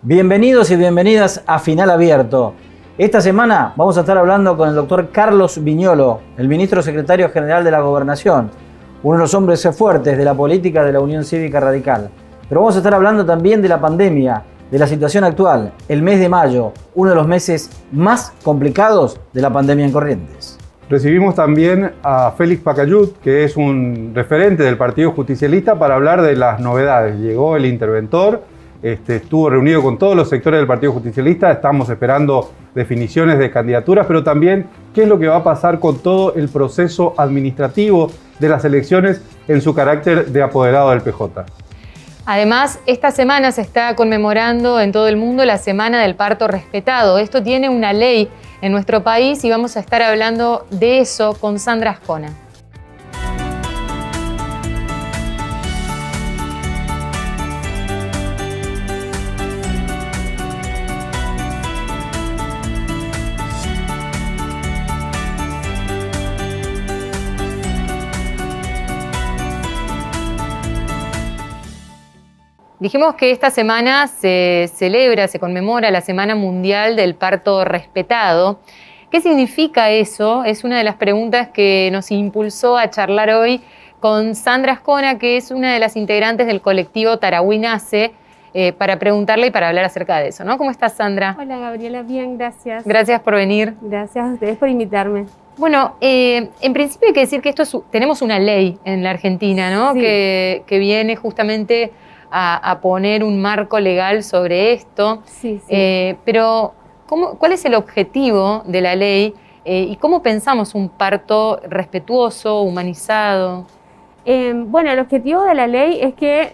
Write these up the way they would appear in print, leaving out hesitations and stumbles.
Bienvenidos y bienvenidas a Final Abierto. Esta semana vamos a estar hablando con el doctor Carlos Viñolo, el ministro secretario general de la Gobernación, uno de los hombres fuertes de la política de la Unión Cívica Radical. Pero vamos a estar hablando también de la pandemia, de la situación actual, el mes de mayo, uno de los meses más complicados de la pandemia en Corrientes. Recibimos también a Félix Pacayut, que es un referente del Partido Justicialista, para hablar de las novedades. Llegó el interventor, estuvo reunido con todos los sectores del Partido Justicialista, estamos esperando definiciones de candidaturas, pero también qué es lo que va a pasar con todo el proceso administrativo de las elecciones en su carácter de apoderado del PJ. Además, esta semana se está conmemorando en todo el mundo la Semana del Parto Respetado. Esto tiene una ley en nuestro país y vamos a estar hablando de eso con Sandra Ascona. Dijimos que esta semana se conmemora la Semana Mundial del Parto Respetado. ¿Qué significa eso? Es una de las preguntas que nos impulsó a charlar hoy con Sandra Ascona, que es una de las integrantes del colectivo Tarahui Nace, para preguntarle y para hablar acerca de eso, ¿no? ¿Cómo estás, Sandra? Hola, Gabriela, bien, gracias. Gracias por venir. Gracias a ustedes por invitarme. Bueno, en principio hay que decir que tenemos una ley en la Argentina, ¿no? Sí. Que viene justamente a poner un marco legal sobre esto. Sí, sí. Pero, ¿cuál es el objetivo de la ley y cómo pensamos un parto respetuoso, humanizado? Bueno, el objetivo de la ley es que,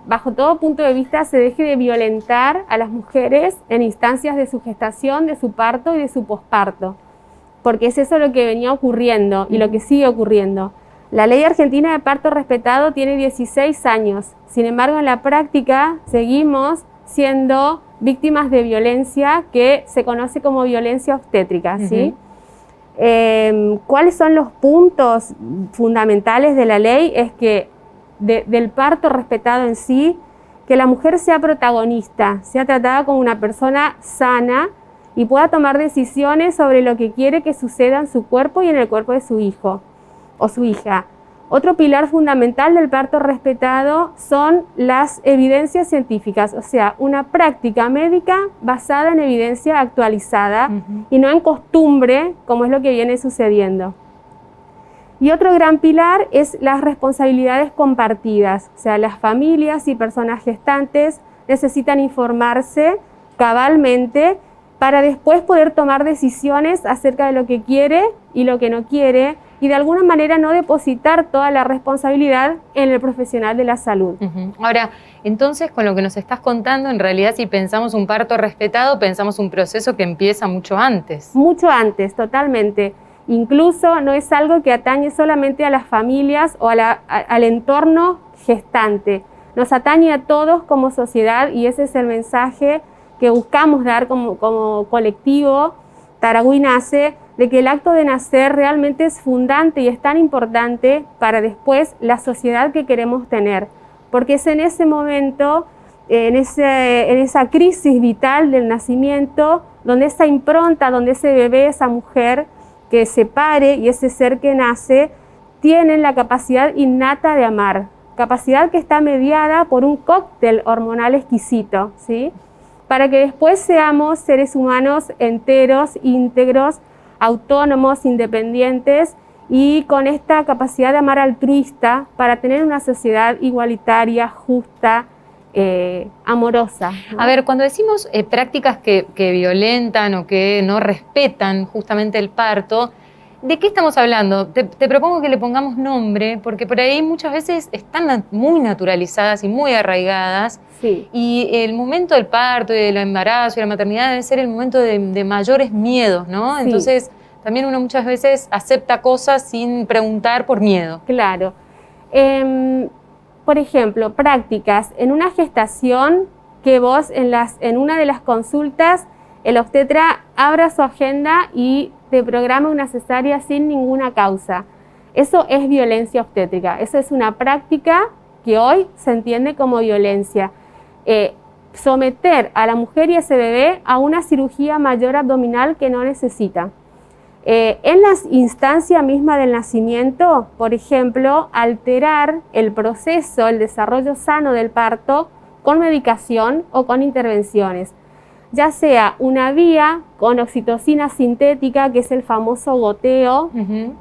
bajo todo punto de vista, se deje de violentar a las mujeres en instancias de su gestación, de su parto y de su posparto. Porque es eso lo que venía ocurriendo y lo que sigue ocurriendo. La ley argentina de parto respetado tiene 16 años. Sin embargo, en la práctica seguimos siendo víctimas de violencia que se conoce como violencia obstétrica, ¿sí? ¿Cuáles son los puntos fundamentales de la ley? Es que del parto respetado en sí, que la mujer sea protagonista, sea tratada como una persona sana y pueda tomar decisiones sobre lo que quiere que suceda en su cuerpo y en el cuerpo de su hijo o su hija. Otro pilar fundamental del parto respetado son las evidencias científicas, o sea, una práctica médica basada en evidencia actualizada y no en costumbre, como es lo que viene sucediendo. Y otro gran pilar es las responsabilidades compartidas, o sea, las familias y personas gestantes necesitan informarse cabalmente para después poder tomar decisiones acerca de lo que quiere y lo que no quiere, y de alguna manera no depositar toda la responsabilidad en el profesional de la salud. Ahora, entonces, con lo que nos estás contando, en realidad, si pensamos un parto respetado, pensamos un proceso que empieza mucho antes. Mucho antes, totalmente. Incluso no es algo que atañe solamente a las familias o al entorno gestante. Nos atañe a todos como sociedad y ese es el mensaje que buscamos dar como colectivo Tarahui Nace, de que el acto de nacer realmente es fundante y es tan importante para después la sociedad que queremos tener, porque es en ese momento, en esa crisis vital del nacimiento, donde esa impronta, donde ese bebé, esa mujer que se pare y ese ser que nace, tienen la capacidad innata de amar, capacidad que está mediada por un cóctel hormonal exquisito, ¿sí? Para que después seamos seres humanos enteros, íntegros, autónomos, independientes y con esta capacidad de amar altruista para tener una sociedad igualitaria, justa, amorosa, ¿no? A ver, cuando decimos prácticas que violentan o que no respetan justamente el parto, ¿de qué estamos hablando? Te propongo que le pongamos nombre, porque por ahí muchas veces están muy naturalizadas y muy arraigadas. Sí. Y el momento del parto, y del embarazo y la maternidad debe ser el momento de mayores miedos, ¿no? Sí. Entonces, también uno muchas veces acepta cosas sin preguntar por miedo. Claro. Por ejemplo, prácticas en una gestación que vos en una de las consultas el obstetra abra su agenda y te programa una cesárea sin ninguna causa. Eso es violencia obstétrica. Eso es una práctica que hoy se entiende como violencia. someter a la mujer y a ese bebé a una cirugía mayor abdominal que no necesita. En la instancia misma del nacimiento, por ejemplo, alterar el proceso, el desarrollo sano del parto con medicación o con intervenciones, ya sea una vía con oxitocina sintética, que es el famoso goteo,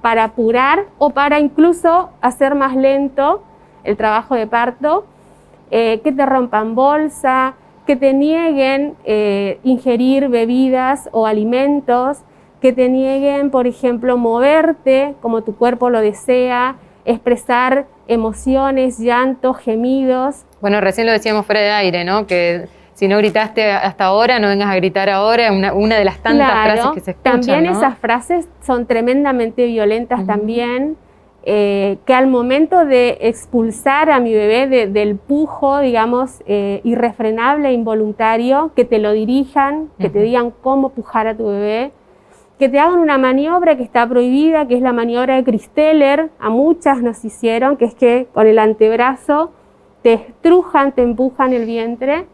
para apurar o para incluso hacer más lento el trabajo de parto, que te rompan bolsa, que te nieguen ingerir bebidas o alimentos, que te nieguen, por ejemplo, moverte como tu cuerpo lo desea, expresar emociones, llantos, gemidos. Bueno, recién lo decíamos fuera de aire, ¿no? Que si no gritaste hasta ahora, no vengas a gritar ahora, una de las tantas frases que se escuchan, también, ¿no? Esas frases son tremendamente violentas también, que al momento de expulsar a mi bebé del pujo, digamos, irrefrenable e involuntario, que te lo dirijan, que te digan cómo pujar a tu bebé, que te hagan una maniobra que está prohibida, que es la maniobra de Christeller, a muchas nos hicieron, que es que con el antebrazo te estrujan, te empujan el vientre,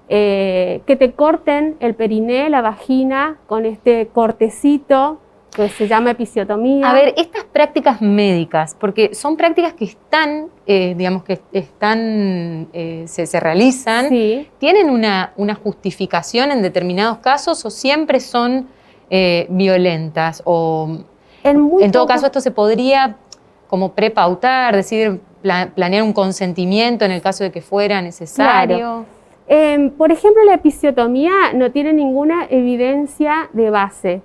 que te corten el periné, la vagina, con este cortecito que se llama episiotomía. A ver, estas prácticas médicas, porque son prácticas que están, digamos, que están, se realizan, sí. ¿Tienen una justificación en determinados casos o siempre son violentas? O en todo caso esto se podría como prepautar, decir, planear un consentimiento en el caso de que fuera necesario. Claro. Por ejemplo, la episiotomía no tiene ninguna evidencia de base,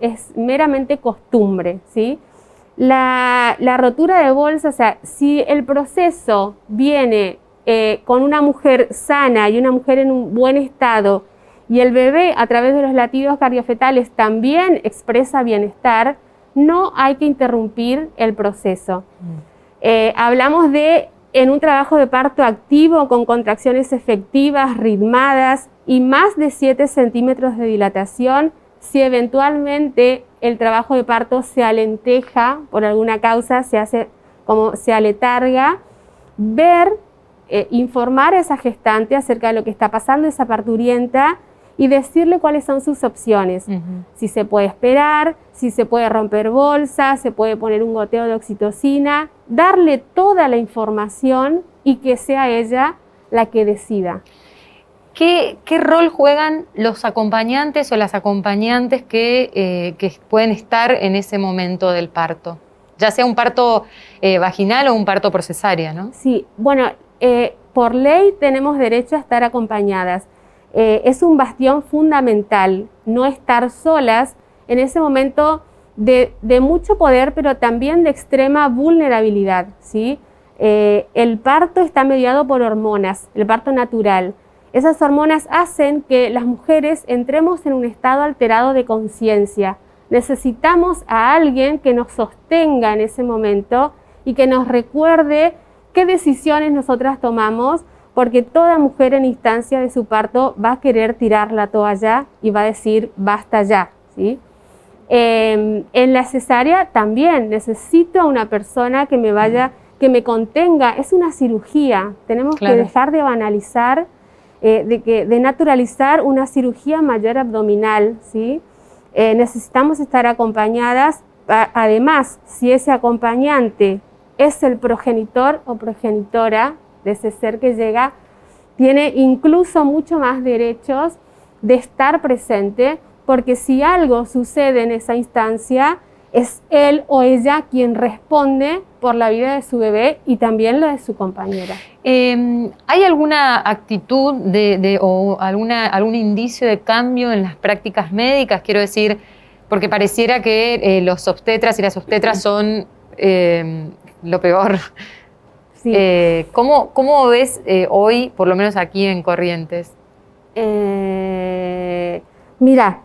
es meramente costumbre, ¿sí? La rotura de bolsa, o sea, si el proceso viene con una mujer sana y una mujer en un buen estado y el bebé a través de los latidos cardiofetales también expresa bienestar, no hay que interrumpir el proceso. Hablamos de en un trabajo de parto activo con contracciones efectivas, ritmadas y más de 7 centímetros de dilatación, si eventualmente el trabajo de parto se alenteja por alguna causa, se hace como se aletarga, informar a esa gestante acerca de lo que está pasando, esa parturienta, y decirle cuáles son sus opciones. Si se puede esperar, si se puede romper bolsa, se puede poner un goteo de oxitocina, darle toda la información y que sea ella la que decida. ¿Qué rol juegan los acompañantes o las acompañantes que pueden estar en ese momento del parto? Ya sea un parto vaginal o un parto por cesárea, ¿no? Sí, bueno, por ley tenemos derecho a estar acompañadas. Es un bastión fundamental no estar solas en ese momento de mucho poder, pero también de extrema vulnerabilidad, ¿sí? El parto está mediado por hormonas, el parto natural. Esas hormonas hacen que las mujeres entremos en un estado alterado de conciencia. Necesitamos a alguien que nos sostenga en ese momento y que nos recuerde qué decisiones nosotras tomamos, porque toda mujer en instancia de su parto va a querer tirar la toalla y va a decir basta ya, ¿sí? En la cesárea también necesito a una persona que me vaya, que me contenga. Es una cirugía, tenemos que dejar de banalizar, de naturalizar una cirugía mayor abdominal, ¿sí? Necesitamos estar acompañadas. Además, si ese acompañante es el progenitor o progenitora de ese ser que llega, tiene incluso mucho más derechos de estar presente, porque si algo sucede en esa instancia, es él o ella quien responde por la vida de su bebé y también la de su compañera. ¿Hay alguna actitud o algún indicio de cambio en las prácticas médicas? Quiero decir, porque pareciera que los obstetras y las obstetras son lo peor. Sí. ¿Cómo ves hoy, por lo menos aquí en Corrientes? Mira,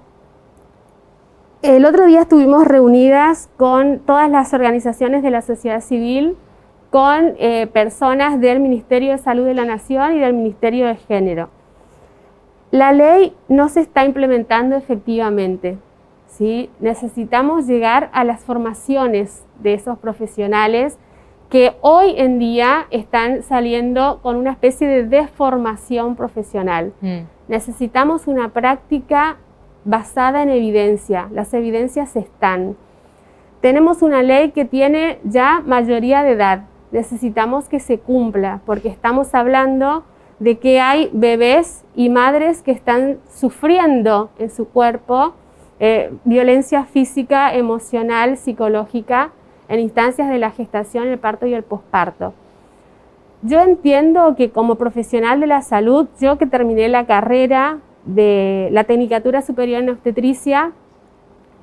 el otro día estuvimos reunidas con todas las organizaciones de la sociedad civil, con personas del Ministerio de Salud de la Nación y del Ministerio de Género. La ley no se está implementando efectivamente, ¿sí? Necesitamos llegar a las formaciones de esos profesionales que hoy en día están saliendo con una especie de deformación profesional. Necesitamos una práctica basada en evidencia. Las evidencias están. Tenemos una ley que tiene ya mayoría de edad. Necesitamos que se cumpla, porque estamos hablando de que hay bebés y madres que están sufriendo en su cuerpo violencia física, emocional, psicológica, en instancias de la gestación, el parto y el posparto. Yo entiendo que como profesional de la salud, yo que terminé la carrera de la Tecnicatura Superior en Obstetricia,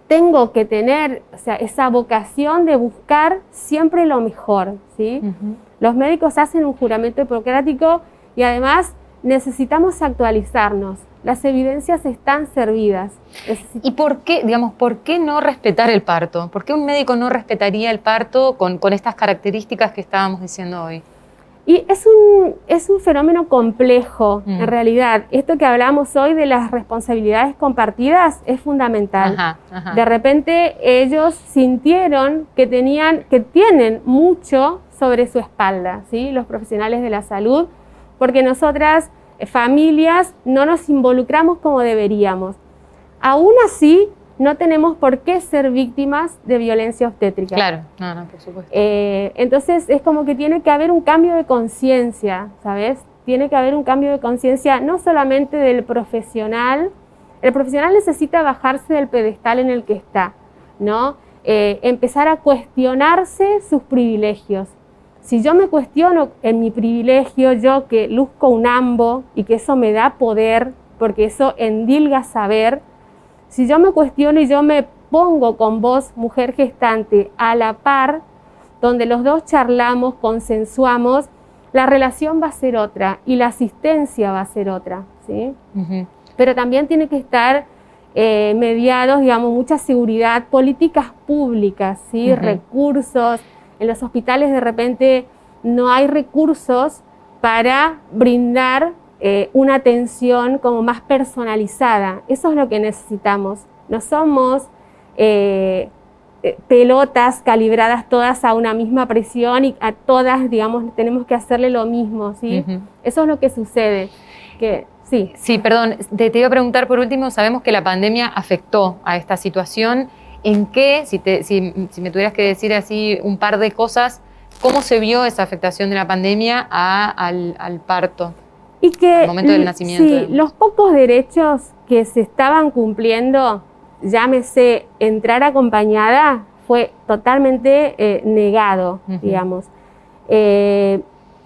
tengo que tener, o sea, esa vocación de buscar siempre lo mejor, ¿sí? Los médicos hacen un juramento hipocrático y además necesitamos actualizarnos. Las evidencias están servidas. ¿Y por qué, digamos, por qué no respetar el parto? ¿Por qué un médico no respetaría el parto con estas características que estábamos diciendo hoy? Y es un fenómeno complejo, en realidad. Esto que hablamos hoy de las responsabilidades compartidas es fundamental. De repente ellos sintieron que tienen mucho sobre su espalda, ¿sí? Los profesionales de la salud, porque nosotras, familias, no nos involucramos como deberíamos. Aún así, no tenemos por qué ser víctimas de violencia obstétrica. Claro, no, por supuesto. Entonces es como que tiene que haber un cambio de conciencia, ¿sabes? Tiene que haber un cambio de conciencia no solamente del profesional. El profesional necesita bajarse del pedestal en el que está, ¿no? Empezar a cuestionarse sus privilegios. Si yo me cuestiono en mi privilegio, yo que luzco un ambo y que eso me da poder, porque eso endilga saber, si yo me cuestiono y yo me pongo con vos, mujer gestante, a la par, donde los dos charlamos, consensuamos, la relación va a ser otra y la asistencia va a ser otra, ¿sí? Pero también tiene que estar mediados, digamos, mucha seguridad, políticas públicas, ¿sí? Recursos. En los hospitales de repente no hay recursos para brindar una atención como más personalizada. Eso es lo que necesitamos. No somos pelotas calibradas todas a una misma presión y a todas, digamos, tenemos que hacerle lo mismo, ¿sí? Eso es lo que sucede. Sí, perdón, te iba a preguntar por último, sabemos que la pandemia afectó a esta situación. ¿En qué, si me tuvieras que decir así un par de cosas, cómo se vio esa afectación de la pandemia al parto? Y que, al momento del nacimiento. Sí, los pocos derechos que se estaban cumpliendo, llámese entrar acompañada, fue totalmente negado, digamos.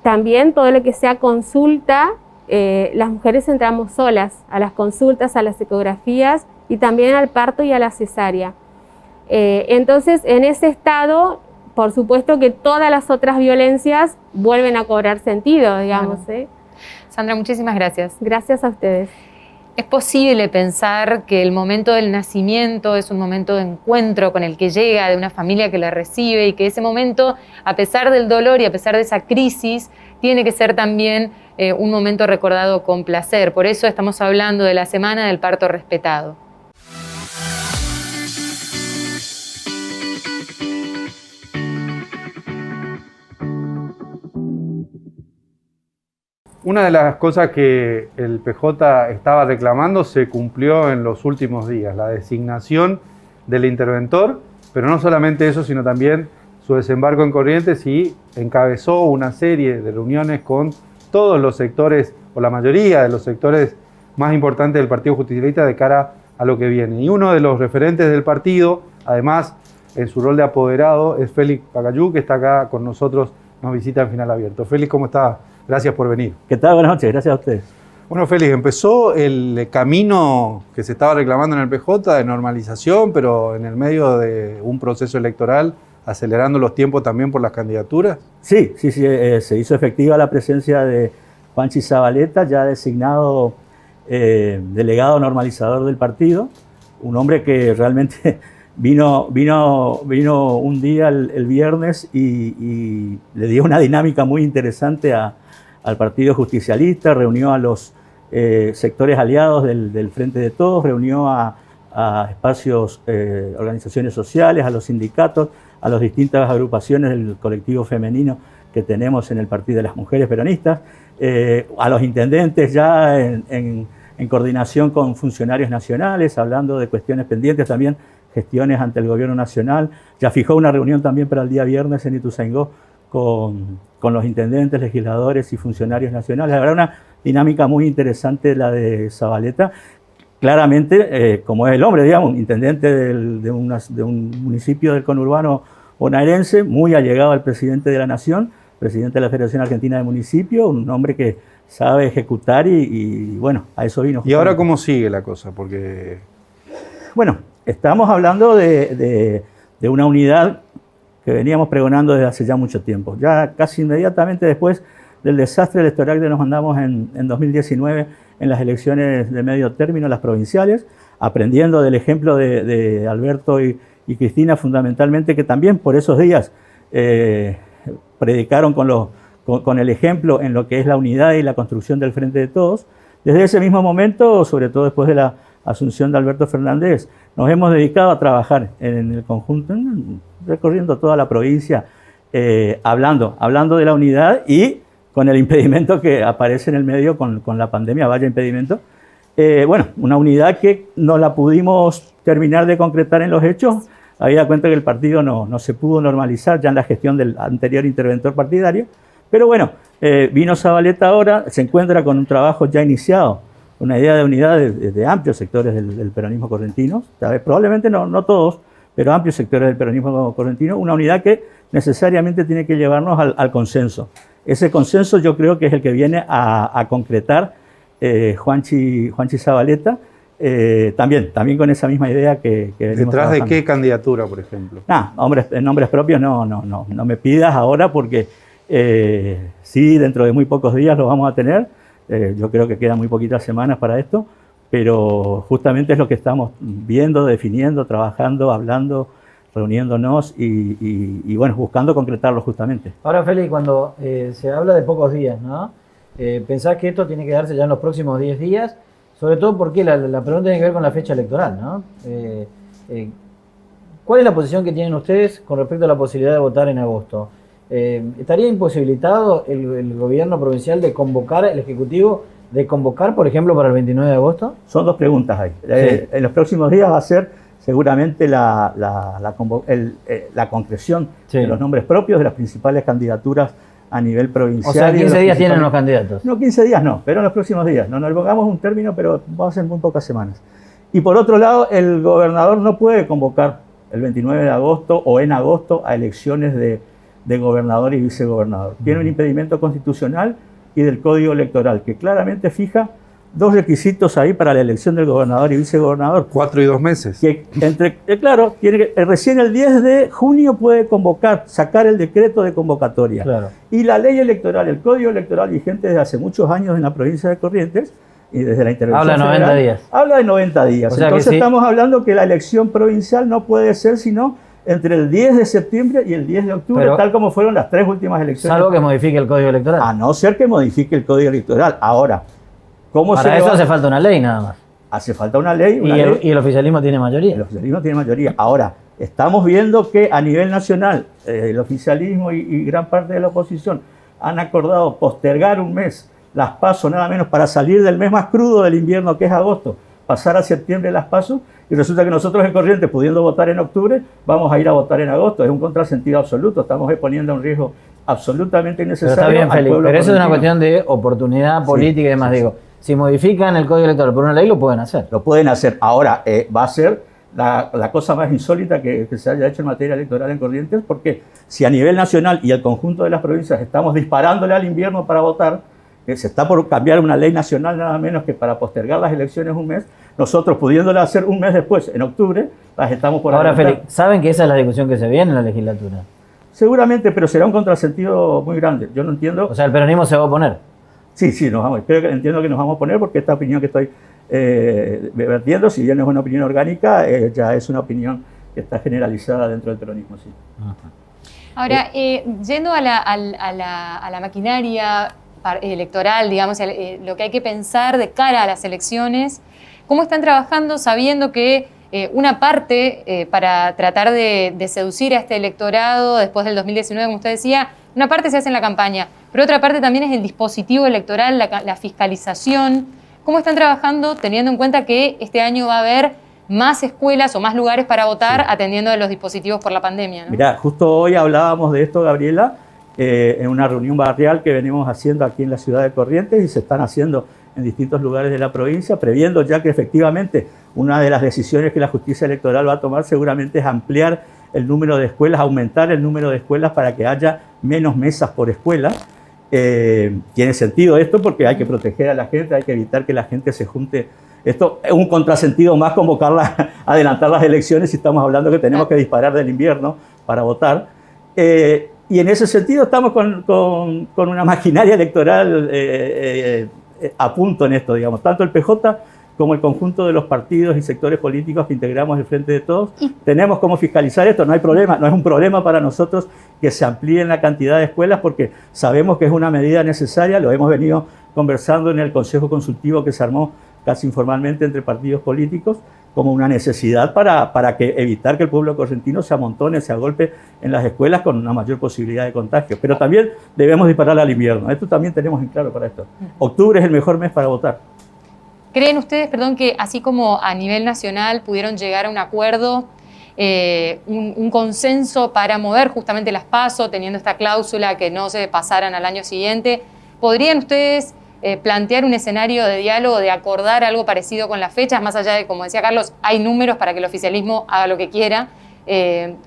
También todo lo que sea consulta, las mujeres entramos solas a las consultas, a las ecografías y también al parto y a la cesárea. Entonces, en ese estado, por supuesto que todas las otras violencias vuelven a cobrar sentido, digamos. Sandra, muchísimas gracias. Gracias a ustedes. ¿Es posible pensar que el momento del nacimiento es un momento de encuentro con el que llega, de una familia que la recibe, y que ese momento, a pesar del dolor y a pesar de esa crisis, tiene que ser también un momento recordado con placer? Por eso estamos hablando de la Semana del Parto Respetado. Una de las cosas que el PJ estaba reclamando se cumplió en los últimos días, la designación del interventor, pero no solamente eso, sino también su desembarco en Corrientes, y encabezó una serie de reuniones con todos los sectores, o la mayoría de los sectores más importantes del Partido Justicialista de cara a lo que viene. Y uno de los referentes del partido, además en su rol de apoderado, es Félix Pacayú, que está acá con nosotros, nos visita en Final Abierto. Félix, ¿cómo estás? Gracias por venir. ¿Qué tal? Buenas noches, gracias a ustedes. Bueno, Félix, empezó el camino que se estaba reclamando en el PJ de normalización, pero en el medio de un proceso electoral, acelerando los tiempos también por las candidaturas. Sí, se hizo efectiva la presencia de Juanchi Zabaleta, ya designado delegado normalizador del partido, un hombre que realmente vino un día el viernes y le dio una dinámica muy interesante al Partido Justicialista, reunió a los sectores aliados del Frente de Todos, reunió a espacios, organizaciones sociales, a los sindicatos, a las distintas agrupaciones del colectivo femenino que tenemos en el Partido de las Mujeres Peronistas, a los intendentes ya en coordinación con funcionarios nacionales, hablando de cuestiones pendientes, también gestiones ante el gobierno nacional. Ya fijó una reunión también para el día viernes en Ituzaingó con los intendentes, legisladores y funcionarios nacionales. Habrá una dinámica muy interesante la de Zabaleta. Claramente, como es el hombre, digamos, un intendente de un municipio del conurbano bonaerense, muy allegado al presidente de la Nación, presidente de la Federación Argentina de Municipios, un hombre que sabe ejecutar y bueno, a eso vino. ¿Y ahora cómo sigue la cosa? Porque... Bueno, estamos hablando de una unidad que veníamos pregonando desde hace ya mucho tiempo. Ya casi inmediatamente después del desastre electoral que nos mandamos en 2019 en las elecciones de medio término, las provinciales, aprendiendo del ejemplo de Alberto y Cristina fundamentalmente, que también por esos días predicaron con el ejemplo en lo que es la unidad y la construcción del Frente de Todos. Desde ese mismo momento, sobre todo después de la asunción de Alberto Fernández, nos hemos dedicado a trabajar en el conjunto, recorriendo toda la provincia, hablando de la unidad y con el impedimento que aparece en el medio con la pandemia, vaya impedimento. Bueno, una unidad que no la pudimos terminar de concretar en los hechos, habida cuenta que el partido no se pudo normalizar ya en la gestión del anterior interventor partidario, pero bueno, vino Zabaleta ahora, se encuentra con un trabajo ya iniciado, una idea de unidad de amplios sectores del peronismo correntino, probablemente no todos, pero amplios sectores del peronismo correntino, una unidad que necesariamente tiene que llevarnos al consenso. Ese consenso yo creo que es el que viene a concretar Juanchi Zabaleta, también con esa misma idea que venimos ¿Detrás trabajando. de qué candidatura, por ejemplo? Nombres propios no me pidas ahora porque sí, dentro de muy pocos días lo vamos a tener. Yo creo que quedan muy poquitas semanas para esto, pero justamente es lo que estamos viendo, definiendo, trabajando, hablando, reuniéndonos y bueno, buscando concretarlo justamente. Ahora, Félix, cuando se habla de pocos días, ¿no? ¿Pensás que esto tiene que darse ya en los próximos 10 días? Sobre todo porque la pregunta tiene que ver con la fecha electoral, ¿no? ¿Cuál es la posición que tienen ustedes con respecto a la posibilidad de votar en agosto? ¿Estaría imposibilitado el gobierno provincial de convocar, el Ejecutivo, de convocar, por ejemplo, para el 29 de agosto? Son dos preguntas ahí. Sí. En los próximos días va a ser seguramente la concreción de los nombres propios de las principales candidaturas a nivel provincial. O sea, 15 días tienen los candidatos. No, 15 días no, pero en los próximos días. No le pongamos un término, pero va a ser muy pocas semanas. Y por otro lado, el gobernador no puede convocar el 29 de agosto o en agosto a elecciones de gobernador y vicegobernador. Tiene un impedimento constitucional y del Código Electoral, que claramente fija dos requisitos ahí para la elección del gobernador y vicegobernador. 4 y 2 meses. Que claro, recién el 10 de junio puede sacar el decreto de convocatoria. Claro. Y la ley electoral, el Código Electoral vigente desde hace muchos años en la provincia de Corrientes, y desde la intervención habla de 90 federal, días. Habla de 90 días. O sea Entonces que sí. estamos hablando que la elección provincial no puede ser sino entre el 10 de septiembre y el 10 de octubre, Pero, tal como fueron las 3 últimas elecciones. Salvo que modifique el Código Electoral. A no ser que modifique el Código Electoral. Ahora, ¿cómo Para eso hace falta una ley nada más. Hace falta una ley. Y el oficialismo tiene mayoría. El oficialismo tiene mayoría. Ahora, estamos viendo que a nivel nacional el oficialismo y gran parte de la oposición han acordado postergar un mes las PASO, nada menos para salir del mes más crudo del invierno, que es agosto, pasar a septiembre las PASO, y resulta que nosotros en Corrientes, pudiendo votar en octubre, vamos a ir a votar en agosto. Es un contrasentido absoluto, estamos exponiendo un riesgo absolutamente innecesario. Pero está bien, al Félix, pueblo pero eso es una correntino. cuestión de oportunidad política y demás. sí. Digo, si modifican el Código Electoral por una ley, lo pueden hacer. Lo pueden hacer. Ahora, va a ser la cosa más insólita que se haya hecho en materia electoral en Corrientes, porque si a nivel nacional y el conjunto de las provincias estamos disparándole al invierno para votar, que se está por cambiar una ley nacional nada menos que para postergar las elecciones un mes, nosotros pudiéndola hacer un mes después, en octubre, las estamos por Ahora, adelantar. Félix, ¿saben que esa es la discusión que se viene en la legislatura? Seguramente, pero será un contrasentido muy grande. Yo no entiendo. O sea, el peronismo se va a oponer. Sí, entiendo que nos vamos a poner, porque esta opinión que estoy vertiendo, si bien no es una opinión orgánica, ya es una opinión que está generalizada dentro del peronismo. Sí. Ahora, yendo a la maquinaria electoral, digamos, lo que hay que pensar de cara a las elecciones, ¿cómo están trabajando sabiendo que una parte para tratar de seducir a este electorado después del 2019, como usted decía, una parte se hace en la campaña, pero otra parte también es el dispositivo electoral, la fiscalización. ¿Cómo están trabajando teniendo en cuenta que este año va a haber más escuelas o más lugares para votar atendiendo a los dispositivos por la pandemia, ¿no? Mirá, justo hoy hablábamos de esto, Gabriela, en una reunión barrial que venimos haciendo aquí en la ciudad de Corrientes y se están haciendo en distintos lugares de la provincia, previendo ya que efectivamente una de las decisiones que la justicia electoral va a tomar seguramente es ampliar el número de escuelas, aumentar el número de escuelas para que haya menos mesas por escuela. Tiene sentido esto porque hay que proteger a la gente, hay que evitar que la gente se junte. Esto es un contrasentido más convocarla, adelantar las elecciones si estamos hablando que tenemos que disparar del invierno para votar. Y en ese sentido estamos con una maquinaria electoral a punto en esto, digamos. Tanto el PJ como el conjunto de los partidos y sectores políticos que integramos el Frente de Todos, tenemos cómo fiscalizar esto. No hay problema, no es un problema para nosotros que se amplíen la cantidad de escuelas porque sabemos que es una medida necesaria, lo hemos venido conversando en el Consejo Consultivo que se armó casi informalmente entre partidos políticos, como una necesidad para evitar que el pueblo correntino se amontone, se agolpe en las escuelas con una mayor posibilidad de contagio. Pero también debemos disparar al invierno. Esto también tenemos en claro para esto. Octubre es el mejor mes para votar. ¿Creen ustedes, perdón, que así como a nivel nacional pudieron llegar a un acuerdo, un consenso para mover justamente las PASO, teniendo esta cláusula que no se pasaran al año siguiente, podrían ustedes plantear un escenario de diálogo, de acordar algo parecido con las fechas, más allá de, como decía Carlos, hay números para que el oficialismo haga lo que quiera,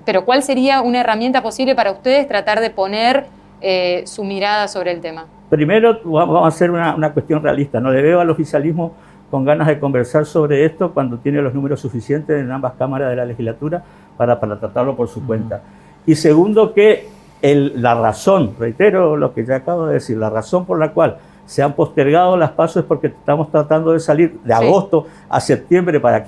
pero ¿cuál sería una herramienta posible para ustedes tratar de poner su mirada sobre el tema? Primero, vamos a hacer una cuestión realista. No le veo al oficialismo con ganas de conversar sobre esto cuando tiene los números suficientes en ambas cámaras de la legislatura para tratarlo por su cuenta. Y segundo, que la razón, reitero lo que ya acabo de decir, la razón por la cual se han postergado las PASO es porque estamos tratando de salir de agosto a septiembre para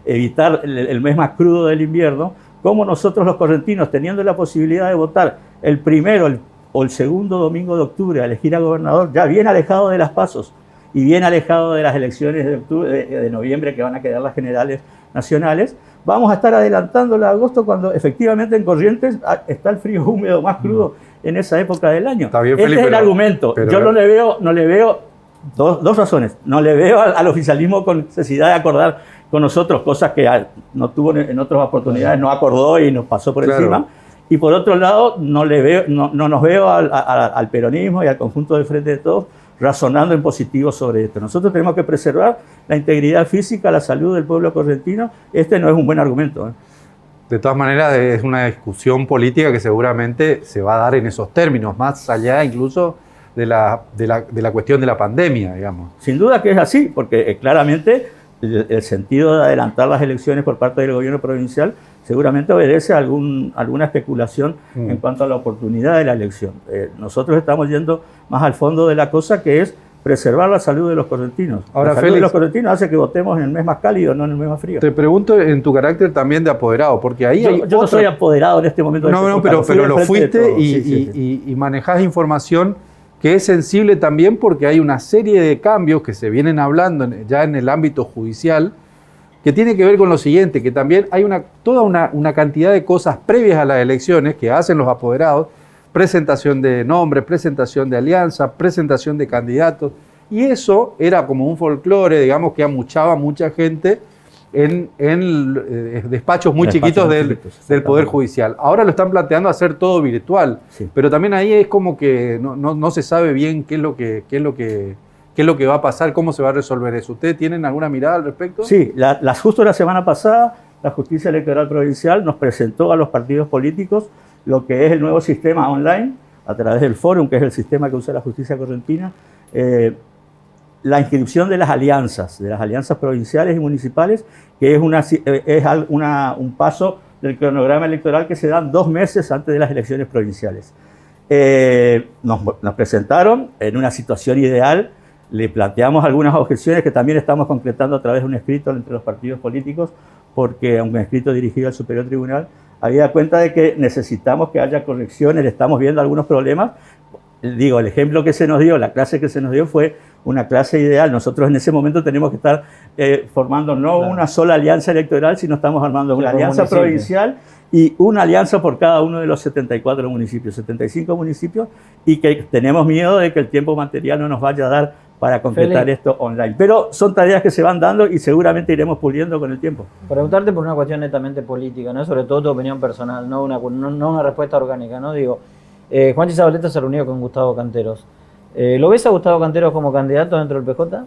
evitar el mes más crudo del invierno, como nosotros los correntinos, teniendo la posibilidad de votar el primero o el segundo domingo de octubre a elegir a gobernador, ya bien alejado de las PASO y bien alejado de las elecciones de noviembre que van a quedar las generales nacionales, vamos a estar adelantándolo a agosto cuando efectivamente en Corrientes está el frío húmedo más crudo en esa época del año. Está bien, Felipe, este es el argumento. Yo no le veo dos razones. No le veo al oficialismo con necesidad de acordar con nosotros cosas que no tuvo en otras oportunidades, no acordó y nos pasó por encima. Y por otro lado, no nos veo al peronismo y al conjunto del Frente de Todos razonando en positivo sobre esto. Nosotros tenemos que preservar la integridad física, la salud del pueblo correntino. Este no es un buen argumento. De todas maneras, es una discusión política que seguramente se va a dar en esos términos, más allá incluso de la cuestión de la pandemia, digamos. Sin duda que es así, porque claramente el sentido de adelantar las elecciones por parte del gobierno provincial seguramente obedece a alguna especulación en cuanto a la oportunidad de la elección. Nosotros estamos yendo más al fondo de la cosa, que es preservar la salud de los correntinos. Ahora, la salud de los correntinos hace que votemos en el mes más cálido, no en el mes más frío. Te pregunto en tu carácter también de apoderado, porque ahí yo no soy apoderado en este momento. Pero lo fuiste y manejás información que es sensible también porque hay una serie de cambios que se vienen hablando ya en el ámbito judicial que tiene que ver con lo siguiente, que también hay toda una cantidad de cosas previas a las elecciones que hacen los apoderados, presentación de nombres, presentación de alianzas, presentación de candidatos, y eso era como un folclore, digamos, que amuchaba a mucha gente en despachos muy chiquitos del Poder Judicial. Ahora lo están planteando hacer todo virtual, pero también ahí es como que no se sabe bien qué es lo que va a pasar, cómo se va a resolver eso. ¿Ustedes tienen alguna mirada al respecto? Sí, justo la semana pasada la Justicia Electoral Provincial nos presentó a los partidos políticos lo que es el nuevo sistema online, a través del Fórum, que es el sistema que usa la justicia correntina, la inscripción de las alianzas provinciales y municipales, que es un paso del cronograma electoral que se dan 2 meses antes de las elecciones provinciales. Nos presentaron en una situación ideal, le planteamos algunas objeciones que también estamos concretando a través de un escrito entre los partidos políticos, porque un escrito dirigido al Superior Tribunal, había cuenta de que necesitamos que haya correcciones, estamos viendo algunos problemas, digo, el ejemplo que se nos dio, la clase que se nos dio fue una clase ideal. Nosotros en ese momento tenemos que estar formando no una sola alianza electoral, sino estamos armando una alianza provincial y una alianza por cada uno de los 74 municipios, 75 municipios, y que tenemos miedo de que el tiempo material no nos vaya a dar para concretar esto online. Pero son tareas que se van dando y seguramente iremos puliendo con el tiempo. Preguntarte por una cuestión netamente política, ¿no? Sobre todo tu opinión personal, no una respuesta orgánica, ¿no? Digo, Juanchi Zabaleta se reunió con Gustavo Canteros. ¿Lo ves a Gustavo Canteros como candidato dentro del PJ?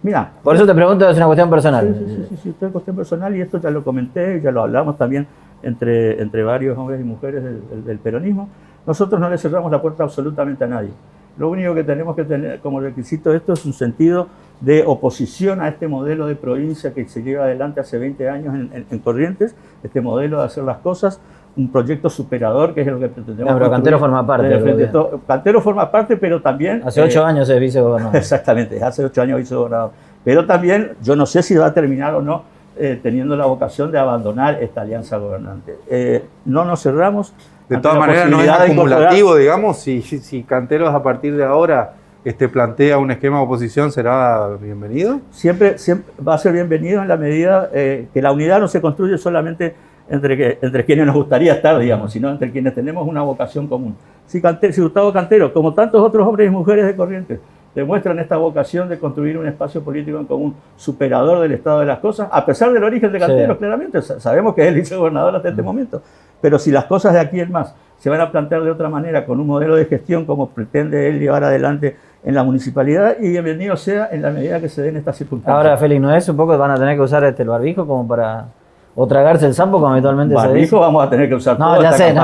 Mira, por eso te pregunto, es una cuestión personal. Sí, es una cuestión personal y esto ya lo comenté, ya lo hablamos también entre varios hombres y mujeres del peronismo. Nosotros no le cerramos la puerta absolutamente a nadie. Lo único que tenemos que tener como requisito de esto es un sentido de oposición a este modelo de provincia que se lleva adelante hace 20 años en Corrientes, este modelo de hacer las cosas, un proyecto superador que es lo que pretendemos. Pero Cantero forma parte. Cantero forma parte, pero también... Hace 8 años es vicegobernador. Exactamente, hace 8 años vicegobernador. Pero también yo no sé si va a terminar o no teniendo la vocación de abandonar esta alianza gobernante. No nos cerramos. De todas maneras, no es acumulativo, digamos, si Canteros a partir de ahora plantea un esquema de oposición, ¿será bienvenido? Siempre va a ser bienvenido en la medida que la unidad no se construye solamente entre quienes nos gustaría estar, digamos, sino entre quienes tenemos una vocación común. Si Gustavo Cantero, como tantos otros hombres y mujeres de Corrientes, demuestran esta vocación de construir un espacio político en común superador del estado de las cosas, a pesar del origen de Canteros, claramente, sabemos que es el vicegobernador hasta este momento, pero si las cosas de aquí en más se van a plantear de otra manera, con un modelo de gestión como pretende él llevar adelante en la municipalidad, y bienvenido sea en la medida que se den estas circunstancias. Ahora, Félix, ¿no es un poco que van a tener que usar el barbijo como para... o tragarse el sapo, como habitualmente se dice? Vamos a tener que usar todo. No, ya sé,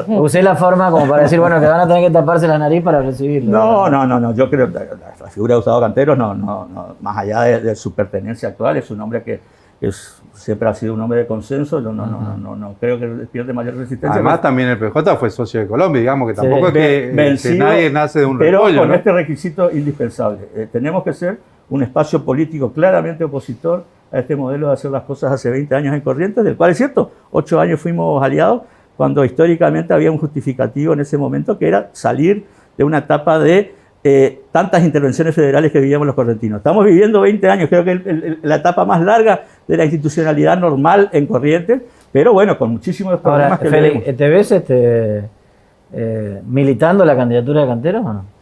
usé la forma como para decir, bueno, que van a tener que taparse la nariz para recibirlo. No, yo creo que la figura de Gustavo Canteros, más allá de su pertenencia actual, es un hombre que siempre ha sido un hombre de consenso, yo no creo que despierte mayor resistencia. Además, también el PJ fue socio de Colombia, digamos que tampoco es que nadie nace de un repollo. Pero con este requisito indispensable, tenemos que ser un espacio político claramente opositor a este modelo de hacer las cosas hace 20 años en Corrientes, del cual es cierto, 8 años fuimos aliados, cuando históricamente había un justificativo en ese momento que era salir de una etapa de tantas intervenciones federales que vivíamos los correntinos. Estamos viviendo 20 años, creo que la etapa más larga de la institucionalidad normal en Corrientes, pero bueno, con muchísimos problemas. Ahora, Félix, ¿te ves militando la candidatura de Canteros o no?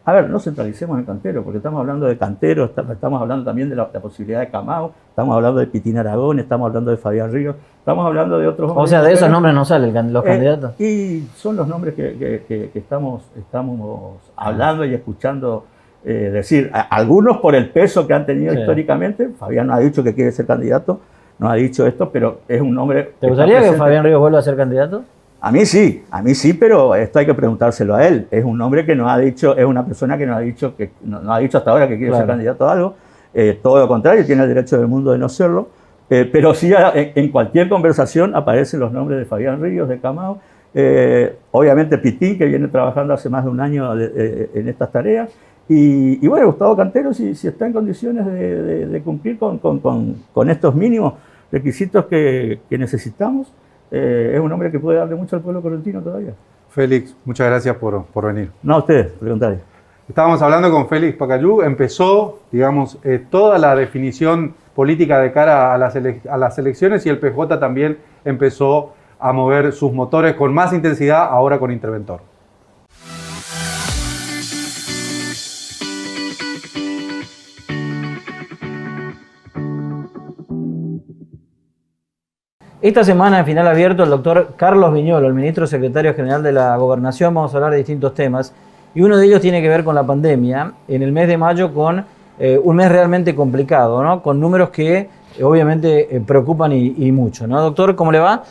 A ver, no centralicemos en Cantero, porque estamos hablando de Cantero, estamos hablando también de la posibilidad de Camao, estamos hablando de Pitín Aragón, estamos hablando de Fabián Ríos, estamos hablando de otros hombres. O sea, de esos nombres no salen los candidatos. Y son los nombres que estamos hablando y escuchando decir. Algunos por el peso que han tenido históricamente. Fabián no ha dicho que quiere ser candidato, no ha dicho esto, pero es un nombre... ¿Te gustaría que Fabián Ríos vuelva a ser candidato? A mí sí, pero esto hay que preguntárselo a él. Es un hombre que no ha dicho, es una persona que no ha dicho hasta ahora que quiere ser candidato a algo. Todo lo contrario, tiene el derecho del mundo de no serlo. Pero sí, en cualquier conversación aparecen los nombres de Fabián Ríos, de Camao. Obviamente Pitín, que viene trabajando hace más de un año en estas tareas. Y bueno, Gustavo Cantero, si está en condiciones de cumplir con estos mínimos requisitos que necesitamos, es un hombre que puede darle mucho al pueblo correntino todavía. Félix, muchas gracias por venir. No, a ustedes, preguntaré. Estábamos hablando con Félix Pacayú, empezó, digamos, toda la definición política de cara a las elecciones y el PJ también empezó a mover sus motores con más intensidad, ahora con Interventor. Esta semana en Final Abierto el doctor Carlos Viñolo, el ministro secretario general de la Gobernación, vamos a hablar de distintos temas y uno de ellos tiene que ver con la pandemia, en el mes de mayo con un mes realmente complicado, ¿no? Con números que obviamente preocupan y mucho, ¿no? Doctor, ¿cómo le va?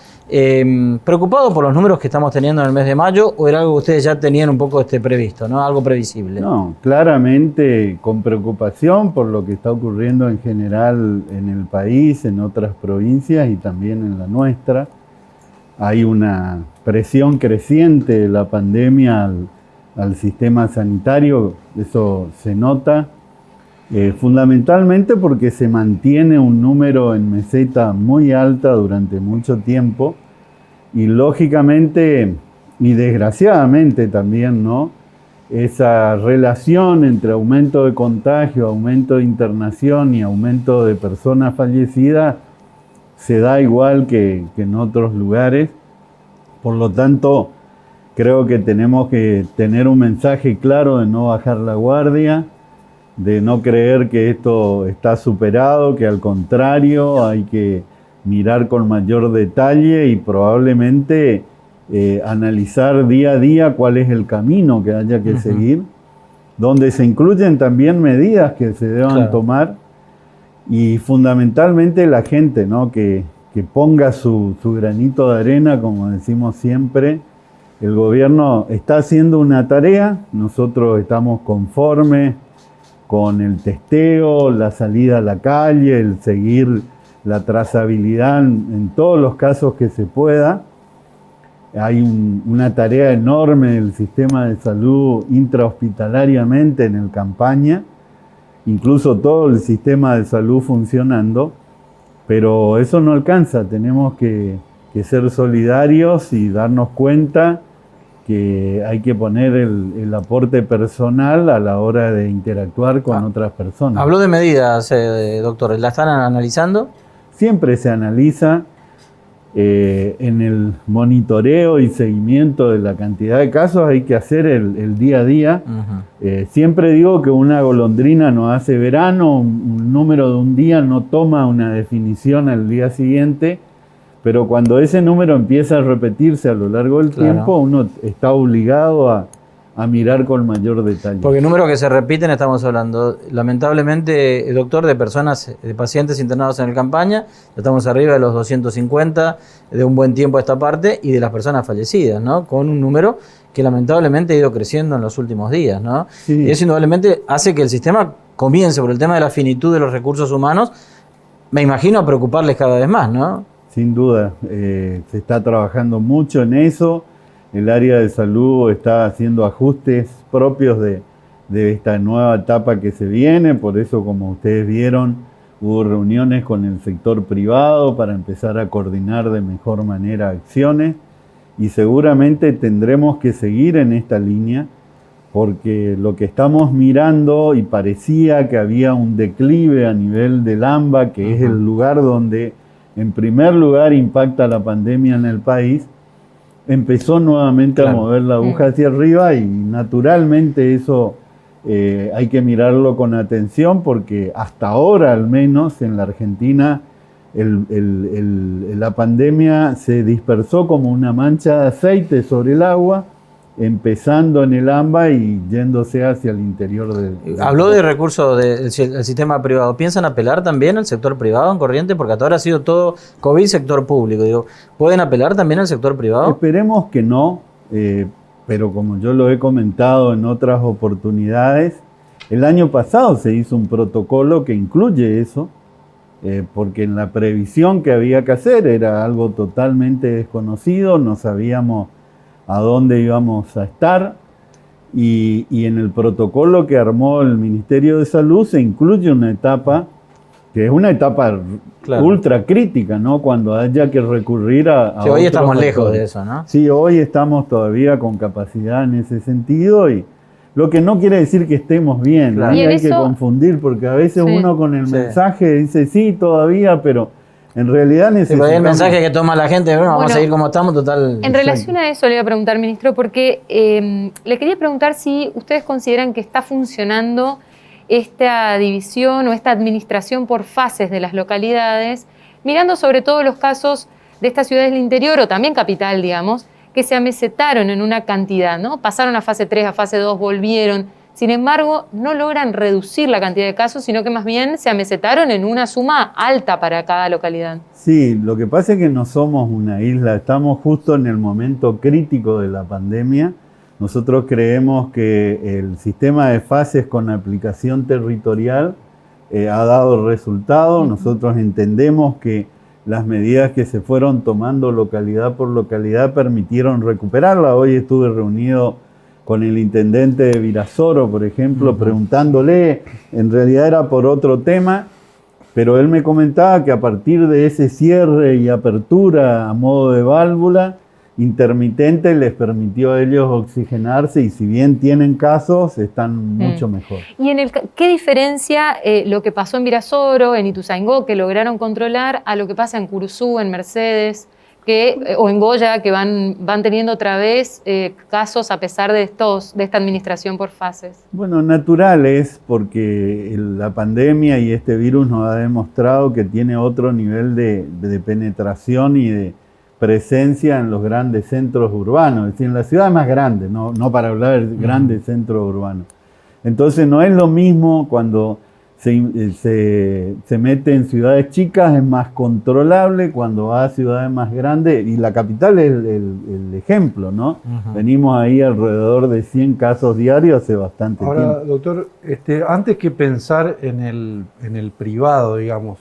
¿Preocupado por los números que estamos teniendo en el mes de mayo o era algo que ustedes ya tenían un poco previsto, ¿no? Algo previsible? No, claramente con preocupación por lo que está ocurriendo en general en el país, en otras provincias y también en la nuestra. Hay una presión creciente de la pandemia al sistema sanitario, eso se nota. Fundamentalmente porque se mantiene un número en meseta muy alta durante mucho tiempo y lógicamente y desgraciadamente también, ¿no? esa relación entre aumento de contagio, aumento de internación y aumento de personas fallecidas se da igual que en otros lugares. Por lo tanto, creo que tenemos que tener un mensaje claro de no bajar la guardia, de no creer que esto está superado, que al contrario hay que mirar con mayor detalle y probablemente analizar día a día cuál es el camino que haya que seguir, donde se incluyen también medidas que se deban tomar y fundamentalmente la gente, ¿no? que ponga su granito de arena, como decimos siempre. El gobierno está haciendo una tarea, nosotros estamos conformes con el testeo, la salida a la calle, el seguir la trazabilidad en todos los casos que se pueda. Hay una tarea enorme del sistema de salud intrahospitalariamente en el Campaña, incluso todo el sistema de salud funcionando, pero eso no alcanza, tenemos que ser solidarios y darnos cuenta que hay que poner el aporte personal a la hora de interactuar con otras personas. Habló de medidas, doctor, ¿la están analizando? Siempre se analiza en el monitoreo y seguimiento de la cantidad de casos, hay que hacer el día a día. Siempre digo que una golondrina no hace verano, un número de un día no toma una definición al día siguiente, pero cuando ese número empieza a repetirse a lo largo del tiempo, uno está obligado a mirar con mayor detalle. Porque números que se repiten, estamos hablando, lamentablemente, doctor, de personas, de pacientes internados en el Campaña, estamos arriba de los 250 de un buen tiempo a esta parte, y de las personas fallecidas, ¿no? Con un número que lamentablemente ha ido creciendo en los últimos días, ¿no? Sí. Y eso indudablemente hace que el sistema comience, por el tema de la finitud de los recursos humanos, me imagino, a preocuparles cada vez más, ¿no? Sin duda, se está trabajando mucho en eso. El área de salud está haciendo ajustes propios de esta nueva etapa que se viene. Por eso, como ustedes vieron, hubo reuniones con el sector privado para empezar a coordinar de mejor manera acciones. Y seguramente tendremos que seguir en esta línea, porque lo que estamos mirando, y parecía que había un declive a nivel del AMBA, que es el lugar donde en primer lugar impacta la pandemia en el país, empezó nuevamente a mover la aguja hacia arriba, y naturalmente eso hay que mirarlo con atención, porque hasta ahora, al menos en la Argentina, la pandemia se dispersó como una mancha de aceite sobre el agua, empezando en el AMBA y yéndose hacia el interior del... Habló de recursos del sistema privado. ¿Piensan apelar también al sector privado en Corrientes? Porque hasta ahora ha sido todo COVID, sector público. Digo, ¿pueden apelar también al sector privado? Esperemos que no, pero como yo lo he comentado en otras oportunidades, el año pasado se hizo un protocolo que incluye eso, porque en la previsión que había que hacer era algo totalmente desconocido, no sabíamos a dónde íbamos a estar, y en el protocolo que armó el Ministerio de Salud se incluye una etapa que es una etapa ultra crítica, ¿no? Cuando haya que recurrir a hoy estamos lejos de eso, ¿no? Sí, hoy estamos todavía con capacidad en ese sentido, y lo que no quiere decir que estemos bien, ¿no? Y hay que confundir, porque a veces uno con el mensaje dice sí, todavía, pero en realidad necesitamos... Pero el mensaje que toma la gente, bueno, vamos a seguir como estamos, total... En relación a eso le iba a preguntar, ministro, porque le quería preguntar si ustedes consideran que está funcionando esta división o esta administración por fases de las localidades, mirando sobre todo los casos de estas ciudades del interior o también capital, digamos, que se amesetaron en una cantidad, ¿no? Pasaron a fase 3, a fase 2, volvieron. Sin embargo, no logran reducir la cantidad de casos, sino que más bien se amesetaron en una suma alta para cada localidad. Sí, lo que pasa es que no somos una isla, estamos justo en el momento crítico de la pandemia. Nosotros creemos que el sistema de fases con aplicación territorial ha dado resultado. Nosotros entendemos que las medidas que se fueron tomando localidad por localidad permitieron recuperarla. Hoy estuve reunido con el intendente de Virasoro, por ejemplo, preguntándole, en realidad era por otro tema, pero él me comentaba que a partir de ese cierre y apertura a modo de válvula, intermitente les permitió a ellos oxigenarse y si bien tienen casos, están mucho mejor. ¿Y qué diferencia lo que pasó en Virasoro, en Ituzaingó, que lograron controlar, a lo que pasa en Curuzú, en Mercedes, o en Goya, que van teniendo otra vez casos a pesar de esta administración por fases? Bueno, natural es porque la pandemia y este virus nos ha demostrado que tiene otro nivel de penetración y de presencia en los grandes centros urbanos, es decir, en las ciudades más grandes, no para hablar de grandes centros urbanos. Entonces no es lo mismo cuando se mete en ciudades chicas, es más controlable, cuando va a ciudades más grandes, y la capital es el ejemplo, ¿no? Venimos ahí alrededor de 100 casos diarios hace bastante tiempo. Ahora, doctor, antes que pensar en el privado, digamos,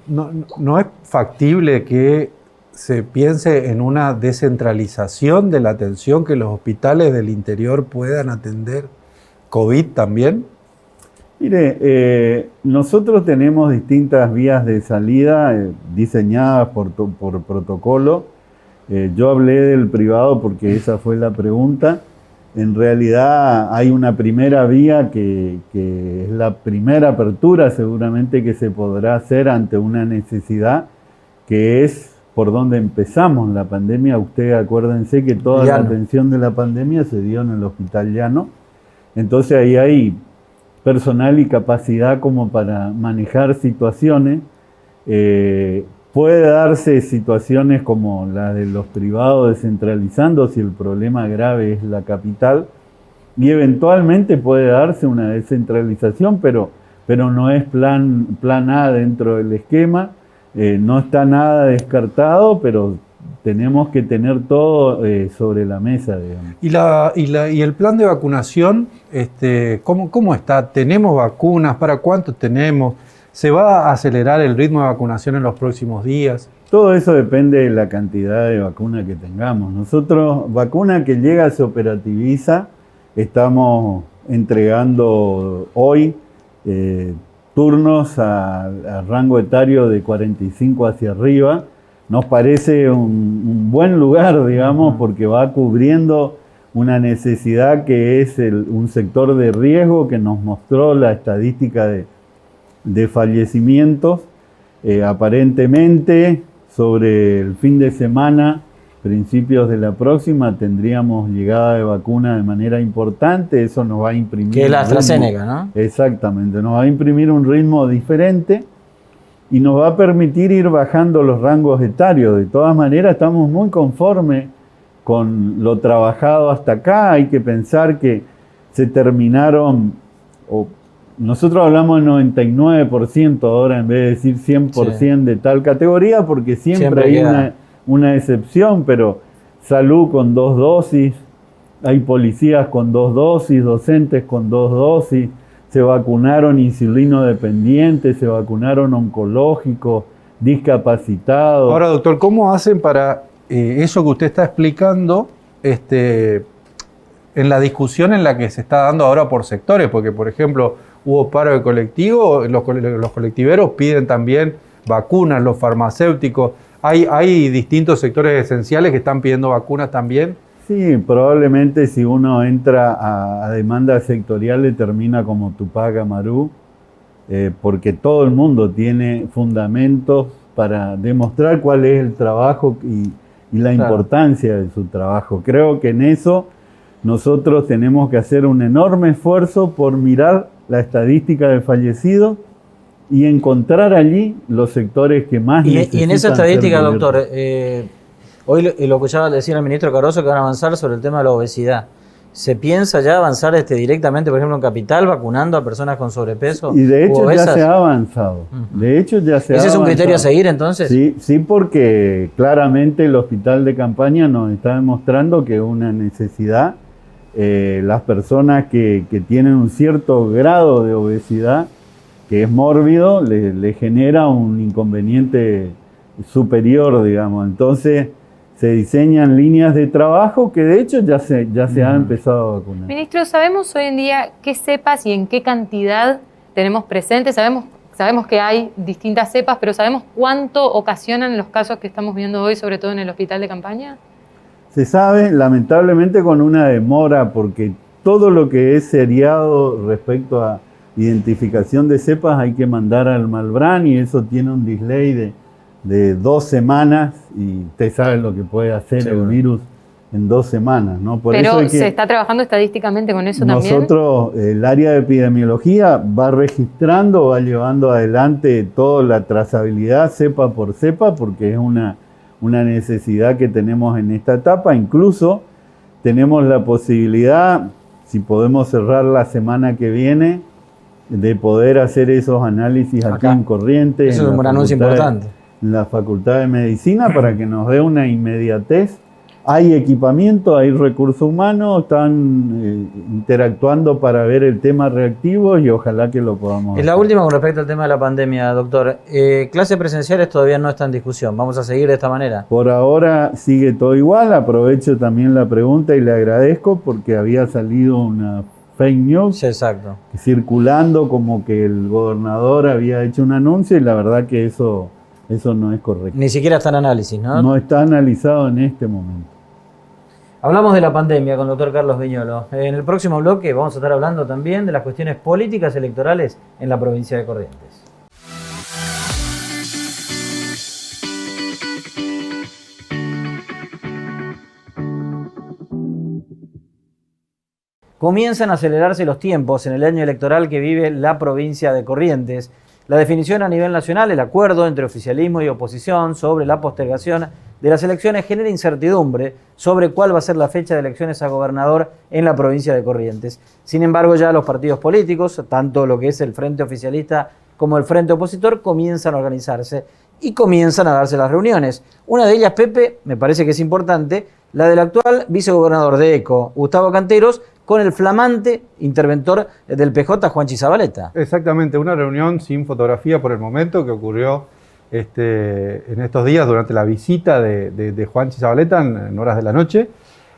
no es factible que se piense en una descentralización de la atención, que los hospitales del interior puedan atender COVID también. Mire, nosotros tenemos distintas vías de salida diseñadas por protocolo. Yo hablé del privado porque esa fue la pregunta. En realidad hay una primera vía que es la primera apertura seguramente que se podrá hacer ante una necesidad, que es por donde empezamos la pandemia. Ustedes acuérdense que toda la atención de la pandemia se dio en el Hospital Llano. Entonces ahí hay personal y capacidad como para manejar situaciones. Puede darse situaciones como la de los privados descentralizando si el problema grave es la capital, y eventualmente puede darse una descentralización, pero no es plan A dentro del esquema. No está nada descartado, pero tenemos que tener todo sobre la mesa, digamos. ¿Y el plan de vacunación, cómo está? ¿Tenemos vacunas? ¿Para cuánto tenemos? ¿Se va a acelerar el ritmo de vacunación en los próximos días? Todo eso depende de la cantidad de vacuna que tengamos. Nosotros, vacuna que llega se operativiza, estamos entregando hoy turnos a rango etario de 45 hacia arriba. Nos parece un buen lugar, digamos, porque va cubriendo una necesidad que es un sector de riesgo que nos mostró la estadística de fallecimientos. Aparentemente, sobre el fin de semana, principios de la próxima, tendríamos llegada de vacuna de manera importante. Eso nos va a imprimir... Que es la AstraZeneca, ¿no? Exactamente, nos va a imprimir un ritmo diferente y nos va a permitir ir bajando los rangos etarios. De todas maneras, estamos muy conformes con lo trabajado hasta acá. Hay que pensar que se terminaron, nosotros hablamos del 99% ahora en vez de decir 100% de tal categoría, porque siempre hay una excepción, pero salud con 2 dosis, hay policías con 2 dosis, docentes con 2 dosis, se vacunaron insulino dependientes, se vacunaron oncológicos, discapacitados. Ahora, doctor, ¿cómo hacen para eso que usted está explicando en la discusión en la que se está dando ahora por sectores? Porque, por ejemplo, hubo paro de colectivo, los colectiveros piden también vacunas, los farmacéuticos. ¿Hay distintos sectores esenciales que están pidiendo vacunas también? Sí, probablemente si uno entra a demanda sectorial le termina como Tupac Amaru, porque todo el mundo tiene fundamentos para demostrar cuál es el trabajo y la importancia de su trabajo. Creo que en eso nosotros tenemos que hacer un enorme esfuerzo por mirar la estadística de fallecidos y encontrar allí los sectores que más necesitan. Y en esa estadística, doctor, hoy lo escuchaba decir el ministro Caroso que van a avanzar sobre el tema de la obesidad. ¿Se piensa ya avanzar directamente, por ejemplo, en Capital, vacunando a personas con sobrepeso? Y de hecho ya se ha avanzado. De hecho ya se ha avanzado. ¿Ese es un criterio a seguir entonces? Sí, porque claramente el hospital de campaña nos está demostrando que es una necesidad. Las personas que tienen un cierto grado de obesidad, que es mórbido, le genera un inconveniente superior, digamos. Entonces se diseñan líneas de trabajo que de hecho ya se ha empezado a vacunar. Ministro, ¿sabemos hoy en día qué cepas y en qué cantidad tenemos presentes? ¿Sabemos sabemos que hay distintas cepas, pero ¿sabemos cuánto ocasionan los casos que estamos viendo hoy, sobre todo en el hospital de campaña? Se sabe, lamentablemente, con una demora, porque todo lo que es seriado respecto a identificación de cepas hay que mandar al Malbrán y eso tiene un delay de 2 semanas y usted sabe lo que puede hacer el virus en 2 semanas, ¿no? Por Pero eso es que ¿se está trabajando estadísticamente con eso también? nosotros, el área de epidemiología va registrando, va llevando adelante toda la trazabilidad cepa por cepa, porque es una necesidad que tenemos en esta etapa. Incluso tenemos la posibilidad, si podemos cerrar la semana que viene, de poder hacer esos análisis aquí en Corrientes. Eso es un anuncio importante. En la Facultad de Medicina, para que nos dé una inmediatez. Hay equipamiento, hay recursos humanos, están interactuando para ver el tema reactivo y ojalá que lo podamos Es la hacer. última con respecto al tema de la pandemia, doctor. Clases presenciales todavía no está en discusión. ¿Vamos a seguir de esta manera? Por ahora sigue todo igual. Aprovecho también la pregunta y le agradezco porque había salido una fake news Sí, exacto. circulando como que el gobernador había hecho un anuncio y la verdad que eso no es correcto. Ni siquiera está en análisis, ¿no? No está analizado en este momento. Hablamos de la pandemia con el doctor Carlos Viñolo. En el próximo bloque vamos a estar hablando también de las cuestiones políticas electorales en la provincia de Corrientes. Comienzan a acelerarse los tiempos en el año electoral que vive la provincia de Corrientes. La definición a nivel nacional, el acuerdo entre oficialismo y oposición sobre la postergación de las elecciones genera incertidumbre sobre cuál va a ser la fecha de elecciones a gobernador en la provincia de Corrientes. Sin embargo, ya los partidos políticos, tanto lo que es el frente oficialista como el frente opositor, comienzan a organizarse y comienzan a darse las reuniones. Una de ellas, Pepe, me parece que es importante, la del actual vicegobernador de ECO, Gustavo Canteros, con el flamante interventor del PJ, Juanchi Zabaleta. Exactamente, una reunión sin fotografía por el momento que ocurrió en estos días durante la visita de Juanchi Zabaleta en horas de la noche.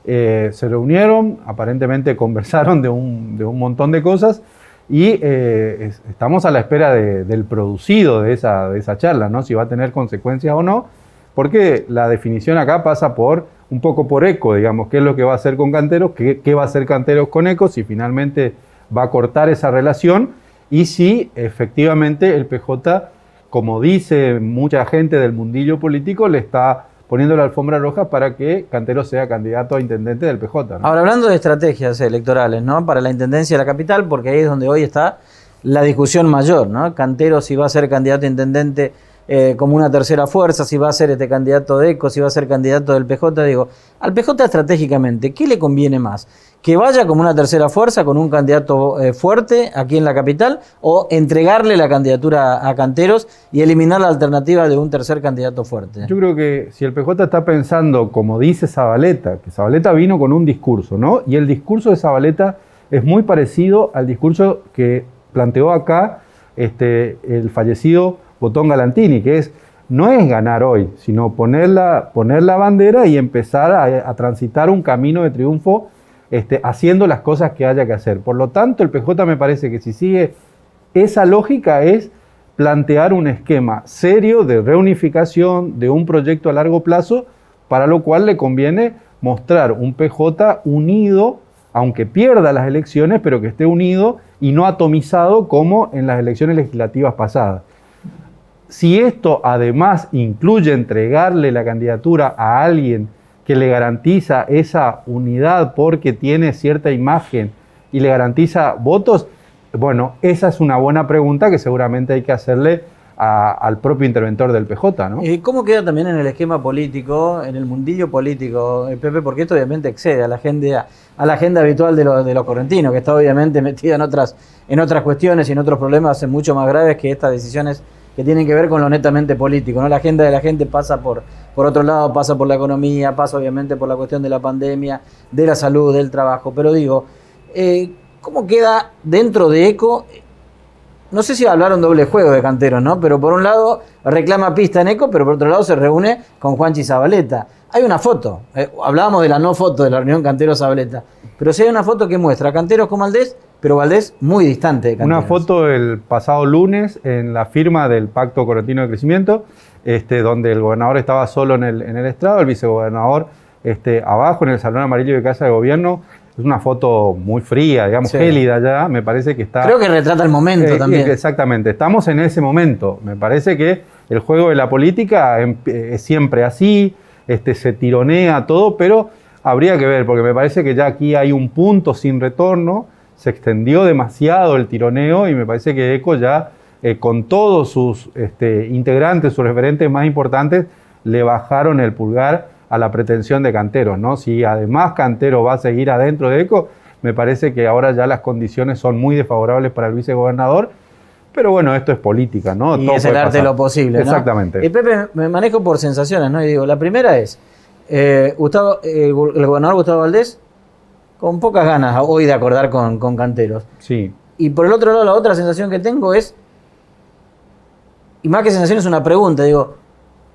Se reunieron, aparentemente conversaron de un montón de cosas y estamos a la espera del producido de esa charla, ¿no? Si va a tener consecuencias o no, porque la definición acá pasa un poco por ECO, digamos, qué es lo que va a hacer con Canteros, qué va a hacer Canteros con ECO, si finalmente va a cortar esa relación y si efectivamente el PJ, como dice mucha gente del mundillo político, le está poniendo la alfombra roja para que Canteros sea candidato a intendente del PJ, ¿no? Ahora, hablando de estrategias electorales, ¿no? Para la intendencia de la capital, porque ahí es donde hoy está la discusión mayor, ¿no? Canteros, si va a ser candidato a intendente como una tercera fuerza, si va a ser este candidato de ECO, si va a ser candidato del PJ, digo, al PJ estratégicamente, ¿qué le conviene más? ¿Que vaya como una tercera fuerza con un candidato fuerte aquí en la capital o entregarle la candidatura a Canteros y eliminar la alternativa de un tercer candidato fuerte? Yo creo que si el PJ está pensando, como dice Zabaleta, que Zabaleta vino con un discurso, ¿no? Y el discurso de Zabaleta es muy parecido al discurso que planteó acá el fallecido Botón Galantini, que no es ganar hoy, sino poner la bandera y empezar a transitar un camino de triunfo haciendo las cosas que haya que hacer. Por lo tanto, el PJ me parece que si sigue esa lógica es plantear un esquema serio de reunificación de un proyecto a largo plazo, para lo cual le conviene mostrar un PJ unido, aunque pierda las elecciones, pero que esté unido y no atomizado como en las elecciones legislativas pasadas. Si esto además incluye entregarle la candidatura a alguien que le garantiza esa unidad porque tiene cierta imagen y le garantiza votos, bueno, esa es una buena pregunta que seguramente hay que hacerle al propio interventor del PJ, ¿no? ¿Y cómo queda también en el esquema político, en el mundillo político, Pepe? Porque esto obviamente excede a la agenda habitual de los correntinos, que está obviamente metida en otras cuestiones y en otros problemas mucho más graves que estas decisiones que tienen que ver con lo netamente político, ¿no? La agenda de la gente pasa por otro lado, pasa por la economía, pasa obviamente por la cuestión de la pandemia, de la salud, del trabajo. Pero digo, ¿cómo queda dentro de ECO? No sé si va a hablar un doble juego de Canteros, ¿no? Pero por un lado reclama pista en ECO, pero por otro lado se reúne con Juanchi Zabaleta. Hay una foto, hablábamos de la no foto de la reunión Canteros-Zabaleta, pero sí hay una foto que muestra a Canteros como Aldés pero Valdés muy distante de Canteros. Una foto el pasado lunes en la firma del Pacto Correntino de Crecimiento, donde el gobernador estaba solo en el estrado, el vicegobernador abajo en el salón amarillo de Casa de Gobierno. Es una foto muy fría, digamos, sí, gélida ya. Me parece que está... Creo que retrata el momento también. Exactamente, estamos en ese momento. Me parece que el juego de la política es siempre así, se tironea todo, pero habría que ver, porque me parece que ya aquí hay un punto sin retorno. Se extendió demasiado el tironeo y me parece que ECO ya, con todos sus integrantes, sus referentes más importantes, le bajaron el pulgar a la pretensión de Canteros, ¿no? Si además Canteros va a seguir adentro de ECO, me parece que ahora ya las condiciones son muy desfavorables para el vicegobernador, pero bueno, esto es política, ¿no? Y todo es el arte de lo posible, ¿no? Exactamente. Pepe, me manejo por sensaciones, ¿no? Y digo, la primera es, el gobernador Gustavo Valdés, con pocas ganas hoy de acordar con Canteros. Sí. Y por el otro lado, la otra sensación que tengo es, y más que sensación es una pregunta, digo,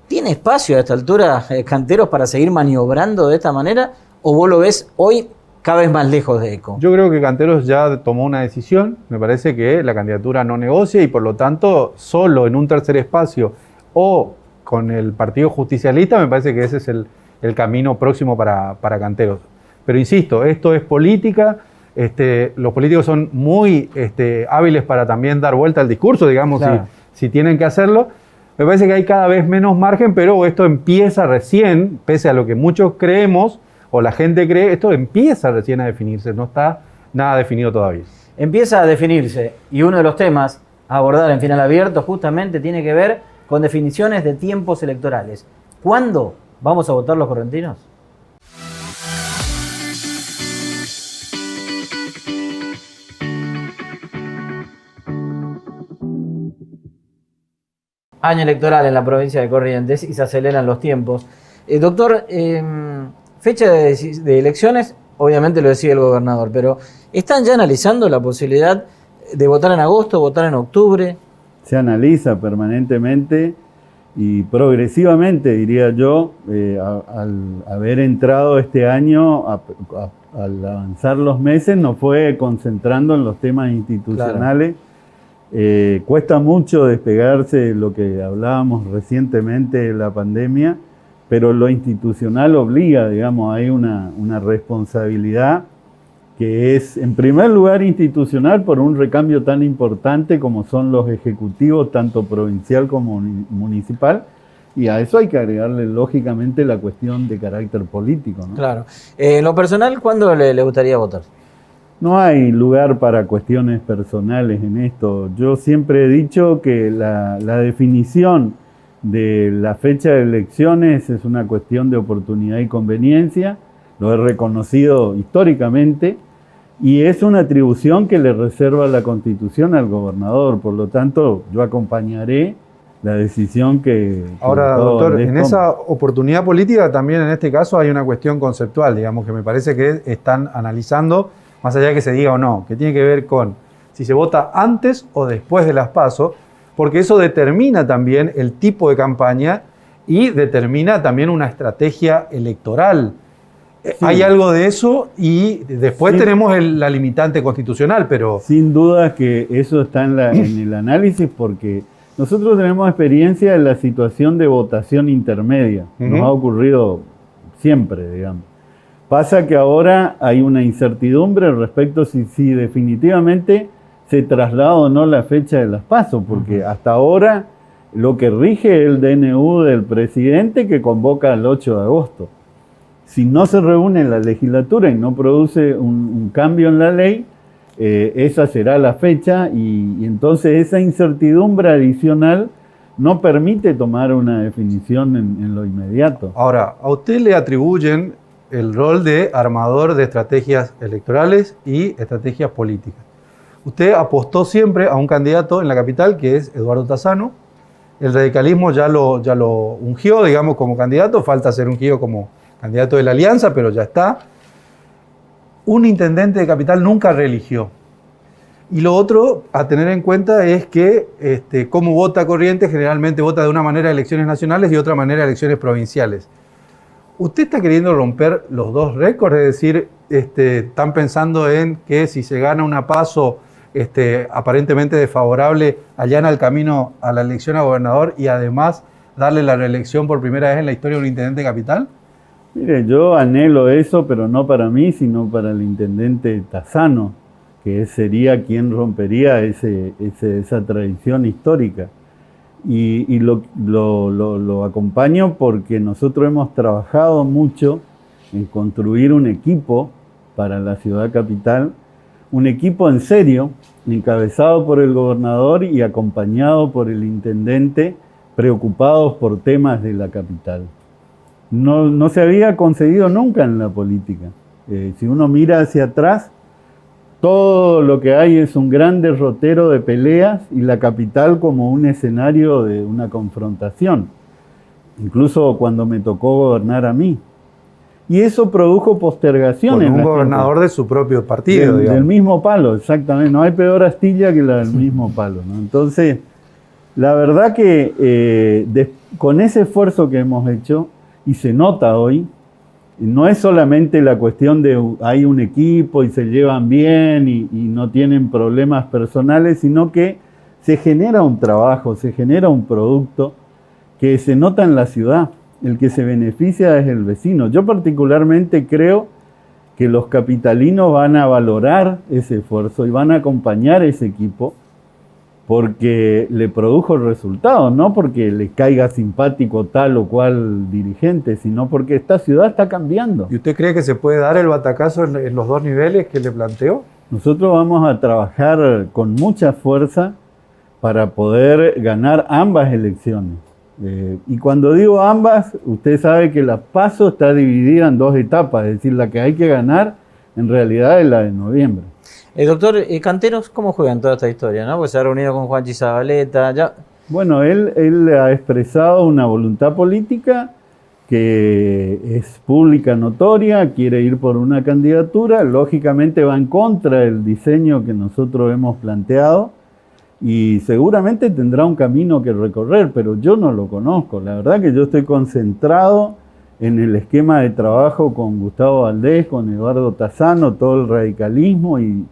¿tiene espacio a esta altura Canteros para seguir maniobrando de esta manera? ¿O vos lo ves hoy cada vez más lejos de ECO? Yo creo que Canteros ya tomó una decisión. Me parece que la candidatura no negocia y por lo tanto solo en un tercer espacio o con el Partido Justicialista me parece que ese es el camino próximo para Canteros. Pero insisto, esto es política. Los políticos son muy hábiles para también dar vuelta al discurso, digamos, claro, si tienen que hacerlo. Me parece que hay cada vez menos margen, pero esto empieza recién, pese a lo que muchos creemos, o la gente cree, esto empieza recién a definirse, no está nada definido todavía. Empieza a definirse, y uno de los temas a abordar en Final Abierto justamente tiene que ver con definiciones de tiempos electorales. ¿Cuándo vamos a votar los correntinos? Año electoral en la provincia de Corrientes y se aceleran los tiempos. Doctor, fecha de elecciones, obviamente lo decía el gobernador, pero ¿están ya analizando la posibilidad de votar en agosto, votar en octubre? Se analiza permanentemente y progresivamente, diría yo, al haber entrado este año, al avanzar los meses, nos fue concentrando en los temas institucionales. Claro. Cuesta mucho despegarse de lo que hablábamos recientemente de la pandemia, pero lo institucional obliga, digamos, hay una responsabilidad que es, en primer lugar, institucional por un recambio tan importante como son los ejecutivos, tanto provincial como municipal, y a eso hay que agregarle, lógicamente, la cuestión de carácter político, ¿no? Claro. En lo personal, ¿cuándo le gustaría votar? No hay lugar para cuestiones personales en esto. Yo siempre he dicho que la definición de la fecha de elecciones es una cuestión de oportunidad y conveniencia, lo he reconocido históricamente, y es una atribución que le reserva la Constitución al gobernador. Por lo tanto, yo acompañaré la decisión que... Ahora, doctor, en esa oportunidad política también en este caso hay una cuestión conceptual, digamos, que me parece que están analizando, más allá de que se diga o no, que tiene que ver con si se vota antes o después de las PASO, porque eso determina también el tipo de campaña y determina también una estrategia electoral. Sí. Hay algo de eso y después tenemos la limitante constitucional, pero... Sin duda que eso está en el análisis, porque nosotros tenemos experiencia en la situación de votación intermedia. Nos ha ocurrido siempre, digamos. Pasa que ahora hay una incertidumbre respecto si definitivamente se traslada o no la fecha de las PASO, porque hasta ahora lo que rige es el DNU del presidente, que convoca el 8 de agosto. Si no se reúne la legislatura y no produce un cambio en la ley, esa será la fecha y entonces esa incertidumbre adicional no permite tomar una definición en lo inmediato. Ahora, a usted le atribuyen el rol de armador de estrategias electorales y estrategias políticas. Usted apostó siempre a un candidato en la capital que es Eduardo Tassano. El radicalismo ya lo ungió, digamos, como candidato. Falta ser ungido como candidato de la alianza, pero ya está. Un intendente de capital nunca reeligió. Y lo otro a tener en cuenta es que cómo vota Corrientes, generalmente vota de una manera elecciones nacionales y de otra manera elecciones provinciales. ¿Usted está queriendo romper los dos récords? Es decir, están pensando en que si se gana una PASO aparentemente desfavorable, allana el camino a la elección a gobernador y además darle la reelección por primera vez en la historia de un intendente capital. Mire, yo anhelo eso, pero no para mí, sino para el intendente Tassano, que sería quien rompería esa tradición histórica. Y lo acompaño porque nosotros hemos trabajado mucho en construir un equipo para la ciudad capital, un equipo en serio, encabezado por el gobernador y acompañado por el intendente, preocupados por temas de la capital. No se había conseguido nunca en la política. Si uno mira hacia atrás, todo lo que hay es un gran derrotero de peleas y la capital como un escenario de una confrontación, incluso cuando me tocó gobernar a mí. Y eso produjo postergaciones. Con un gobernador de su propio partido, digamos. Del mismo palo, exactamente. No hay peor astilla que la del mismo palo, ¿no? Entonces, la verdad que con ese esfuerzo que hemos hecho, y se nota hoy, no es solamente la cuestión de hay un equipo y se llevan bien y no tienen problemas personales, sino que se genera un trabajo, se genera un producto que se nota en la ciudad. El que se beneficia es el vecino. Yo particularmente creo que los capitalinos van a valorar ese esfuerzo y van a acompañar ese equipo porque le produjo resultados, no porque le caiga simpático tal o cual dirigente, sino porque esta ciudad está cambiando. ¿Y usted cree que se puede dar el batacazo en los dos niveles que le planteó? Nosotros vamos a trabajar con mucha fuerza para poder ganar ambas elecciones. Y cuando digo ambas, usted sabe que la PASO está dividida en dos etapas, es decir, la que hay que ganar en realidad es la de noviembre. Doctor, Canteros, ¿cómo juega en toda esta historia, no? Pues se ha reunido con Juanchi Zabaleta, ya... Bueno, él ha expresado una voluntad política que es pública, notoria, quiere ir por una candidatura, lógicamente va en contra del diseño que nosotros hemos planteado y seguramente tendrá un camino que recorrer, pero yo no lo conozco. La verdad que yo estoy concentrado en el esquema de trabajo con Gustavo Valdés, con Eduardo Tassano, todo el radicalismo y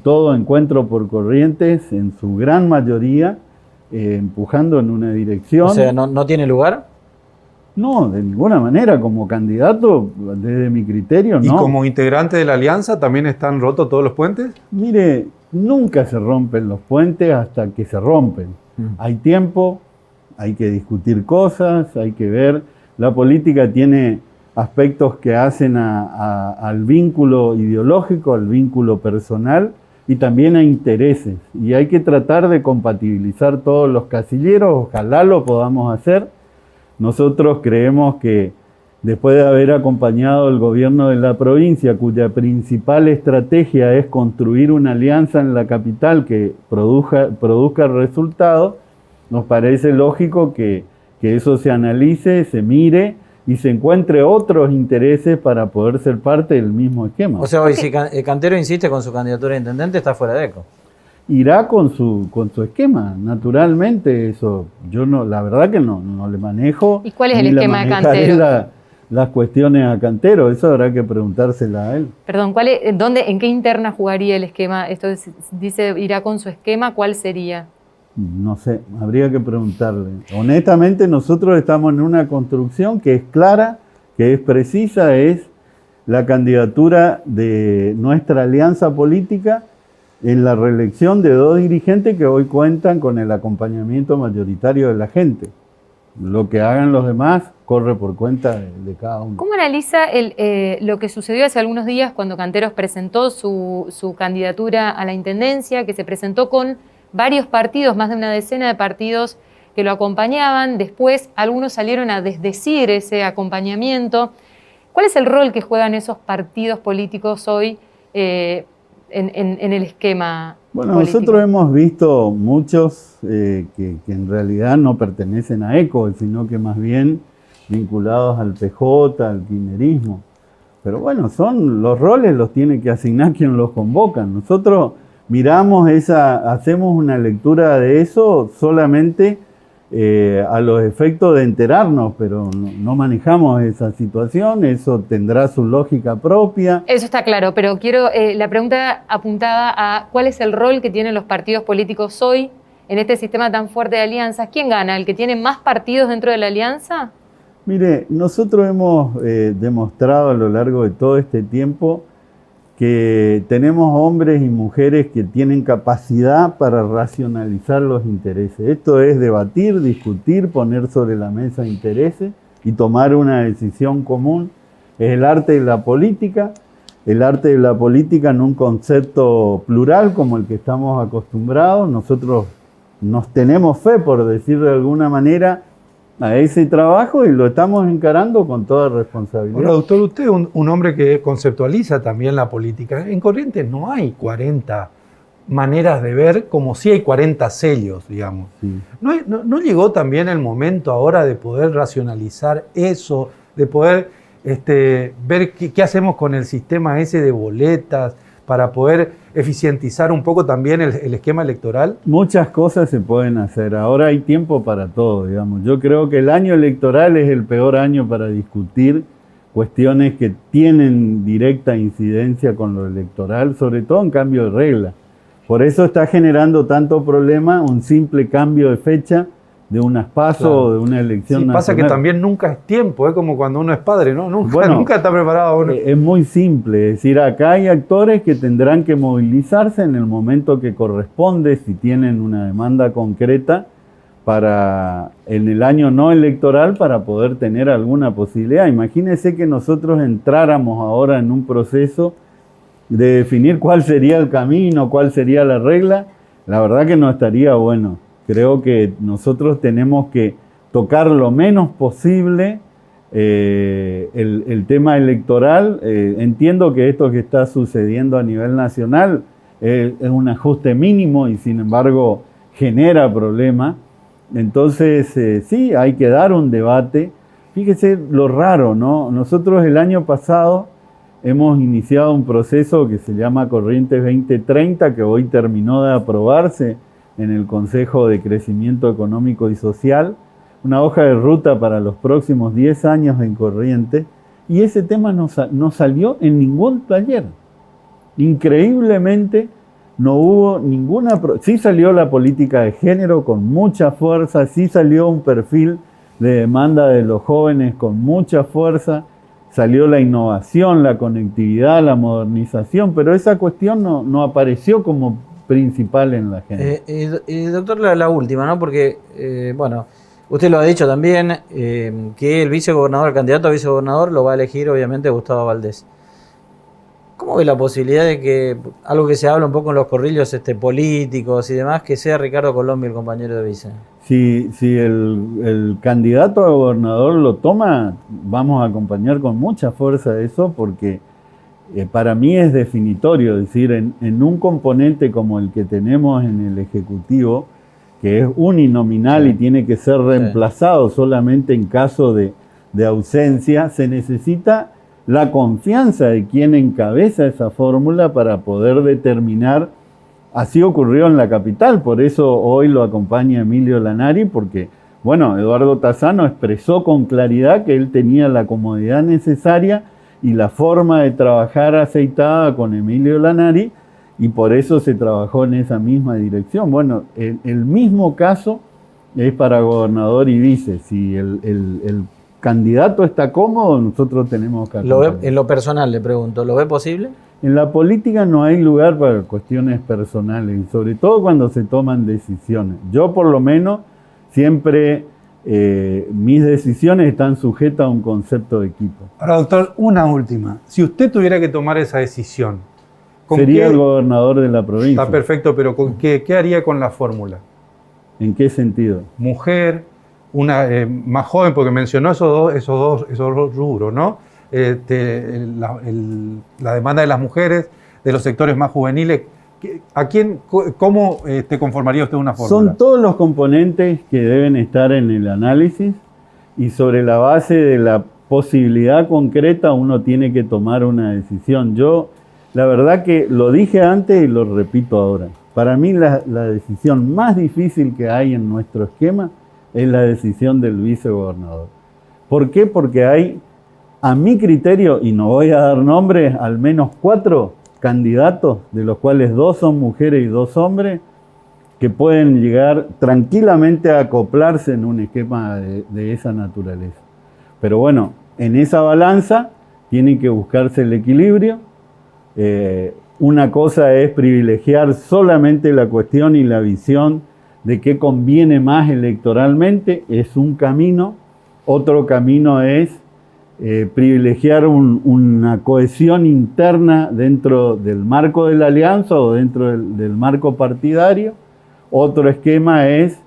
todo Encuentro por Corrientes, en su gran mayoría, empujando en una dirección. O sea, ¿no tiene lugar? No, de ninguna manera. Como candidato, desde mi criterio, no. ¿Y como integrante de la alianza también están rotos todos los puentes? Mire, nunca se rompen los puentes hasta que se rompen. Hay tiempo, hay que discutir cosas, hay que ver. La política tiene aspectos que hacen al vínculo ideológico, al vínculo personal y también a intereses. Y hay que tratar de compatibilizar todos los casilleros, ojalá lo podamos hacer. Nosotros creemos que después de haber acompañado el gobierno de la provincia, cuya principal estrategia es construir una alianza en la capital que produzca resultados, nos parece lógico que eso se analice, se mire y se encuentre otros intereses para poder ser parte del mismo esquema. O sea, hoy si Cantero insiste con su candidatura a intendente, está fuera de ECO. Irá con su esquema, naturalmente. Eso yo no, la verdad que no le manejo. ¿Y cuál es el esquema de Cantero? Las cuestiones a Cantero, eso habrá que preguntársela a él. Perdón, ¿en qué interna jugaría el esquema? Esto dice irá con su esquema, ¿cuál sería? No sé, habría que preguntarle. Honestamente, nosotros estamos en una construcción que es clara, que es precisa, es la candidatura de nuestra alianza política en la reelección de dos dirigentes que hoy cuentan con el acompañamiento mayoritario de la gente. Lo que hagan los demás corre por cuenta de cada uno. ¿Cómo analiza lo que sucedió hace algunos días cuando Canteros presentó su candidatura a la intendencia, que se presentó con varios partidos, más de una decena de partidos que lo acompañaban? Después algunos salieron a desdecir ese acompañamiento. ¿Cuál es el rol que juegan esos partidos políticos hoy en el esquema político? Nosotros hemos visto muchos que en realidad no pertenecen a ECO, sino que más bien vinculados al PJ, al kirchnerismo. Pero bueno, los roles los tiene que asignar quien los convoca. Nosotros miramos hacemos una lectura de eso solamente a los efectos de enterarnos, pero no manejamos esa situación, eso tendrá su lógica propia. Eso está claro, pero la pregunta apuntaba a cuál es el rol que tienen los partidos políticos hoy en este sistema tan fuerte de alianzas. ¿Quién gana? ¿El que tiene más partidos dentro de la alianza? Mire, nosotros hemos demostrado a lo largo de todo este tiempo que tenemos hombres y mujeres que tienen capacidad para racionalizar los intereses. Esto es debatir, discutir, poner sobre la mesa intereses y tomar una decisión común. Es el arte de la política en un concepto plural como el que estamos acostumbrados. Nosotros nos tenemos fe, por decir de alguna manera, a ese trabajo y lo estamos encarando con toda responsabilidad. Ahora, doctor, usted es un hombre que conceptualiza también la política. En Corrientes no hay 40 maneras de ver como si hay 40 sellos, digamos. Sí. ¿No llegó también el momento ahora de poder racionalizar eso, de poder ver qué hacemos con el sistema ese de boletas para poder eficientizar un poco también el esquema electoral? Muchas cosas se pueden hacer. Ahora hay tiempo para todo, digamos. Yo creo que el año electoral es el peor año para discutir cuestiones que tienen directa incidencia con lo electoral, sobre todo en cambio de regla. Por eso está generando tanto problema un simple cambio de fecha de unas PASO o de una elección nacional. Pasa que también nunca es tiempo, es como cuando uno es padre, ¿no? Nunca está preparado uno. Es muy simple, es decir, acá hay actores que tendrán que movilizarse en el momento que corresponde, si tienen una demanda concreta, en el año no electoral para poder tener alguna posibilidad. Imagínense que nosotros entráramos ahora en un proceso de definir cuál sería el camino, cuál sería la regla, la verdad que no estaría bueno. Creo que nosotros tenemos que tocar lo menos posible el tema electoral. Entiendo que esto que está sucediendo a nivel nacional es un ajuste mínimo y sin embargo genera problemas. Entonces sí, hay que dar un debate. Fíjese lo raro, ¿no? Nosotros el año pasado hemos iniciado un proceso que se llama Corrientes 2030, que hoy terminó de aprobarse en el Consejo de Crecimiento Económico y Social, una hoja de ruta para los próximos 10 años en Corrientes, y ese tema no salió en ningún taller. Increíblemente no hubo ninguna... Sí salió la política de género con mucha fuerza, sí salió un perfil de demanda de los jóvenes con mucha fuerza, salió la innovación, la conectividad, la modernización, pero esa cuestión no apareció como principal en la agenda. Doctor, la última, ¿no? Porque, bueno, usted lo ha dicho también, que el candidato a vicegobernador lo va a elegir, obviamente, Gustavo Valdés. ¿Cómo ve la posibilidad de que, algo que se habla un poco en los corrillos políticos y demás, que sea Ricardo Colombia el compañero de vice? Si el candidato a gobernador lo toma, vamos a acompañar con mucha fuerza eso, porque para mí es definitorio, es decir, en un componente como el que tenemos en el Ejecutivo, que es uninominal y tiene que ser reemplazado solamente en caso de ausencia, se necesita la confianza de quien encabeza esa fórmula para poder determinar. Así ocurrió en la capital, por eso hoy lo acompaña Emilio Lanari, porque, bueno, Eduardo Tassano expresó con claridad que él tenía la comodidad necesaria y la forma de trabajar aceitada con Emilio Lanari, y por eso se trabajó en esa misma dirección. Bueno, el mismo caso es para gobernador y vice. Si el candidato está cómodo, nosotros tenemos que acompañar. En lo personal le pregunto, ¿lo ve posible? En la política no hay lugar para cuestiones personales, sobre todo cuando se toman decisiones. Yo, por lo menos, siempre mis decisiones están sujetas a un concepto de equipo. Ahora, doctor, una última. Si usted tuviera que tomar esa decisión, sería el gobernador de la provincia. Está perfecto, pero ¿qué haría con la fórmula? ¿En qué sentido? Mujer, una más joven, porque mencionó esos dos rubros, ¿no? La demanda de las mujeres, de los sectores más juveniles. ¿Cómo conformaría usted una fórmula? Son todos los componentes que deben estar en el análisis, y sobre la base de la posibilidad concreta uno tiene que tomar una decisión. Yo, la verdad que lo dije antes y lo repito ahora. Para mí la decisión más difícil que hay en nuestro esquema es la decisión del vicegobernador. ¿Por qué? Porque hay, a mi criterio, y no voy a dar nombres, al menos 4 candidatos, de los cuales 2 son mujeres y 2 hombres, que pueden llegar tranquilamente a acoplarse en un esquema de esa naturaleza. Pero bueno, en esa balanza tiene que buscarse el equilibrio. Una cosa es privilegiar solamente la cuestión y la visión de qué conviene más electoralmente, es un camino. Otro camino es privilegiar una cohesión interna dentro del marco de la alianza o dentro del marco partidario. Otro esquema es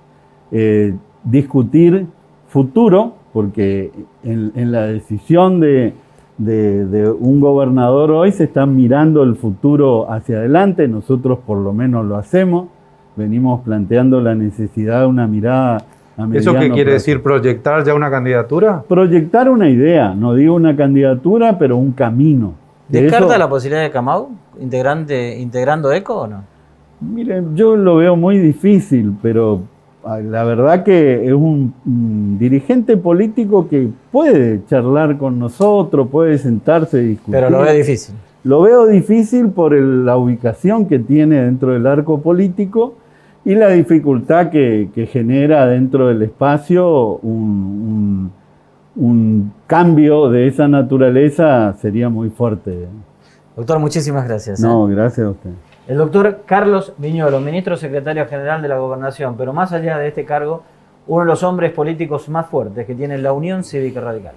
discutir futuro, porque en la decisión de un gobernador hoy se está mirando el futuro hacia adelante. Nosotros por lo menos lo hacemos. Venimos planteando la necesidad de una mirada a mediano ¿Eso qué quiere plazo. decir? ¿Proyectar ya una candidatura? Proyectar una idea, no digo una candidatura, pero un camino. De ¿Descarta eso, la posibilidad de Camau integrando ECO o no? miren, yo lo veo muy difícil, pero la verdad que es un dirigente político que puede charlar con nosotros, puede sentarse y discutir. Pero lo veo difícil. Lo veo difícil por la ubicación que tiene dentro del arco político y la dificultad que genera dentro del espacio. Un cambio de esa naturaleza sería muy fuerte. Doctor, muchísimas gracias. No, gracias a usted. El doctor Carlos Viñolo, ministro secretario general de la Gobernación, pero más allá de este cargo, uno de los hombres políticos más fuertes que tiene la Unión Cívica Radical.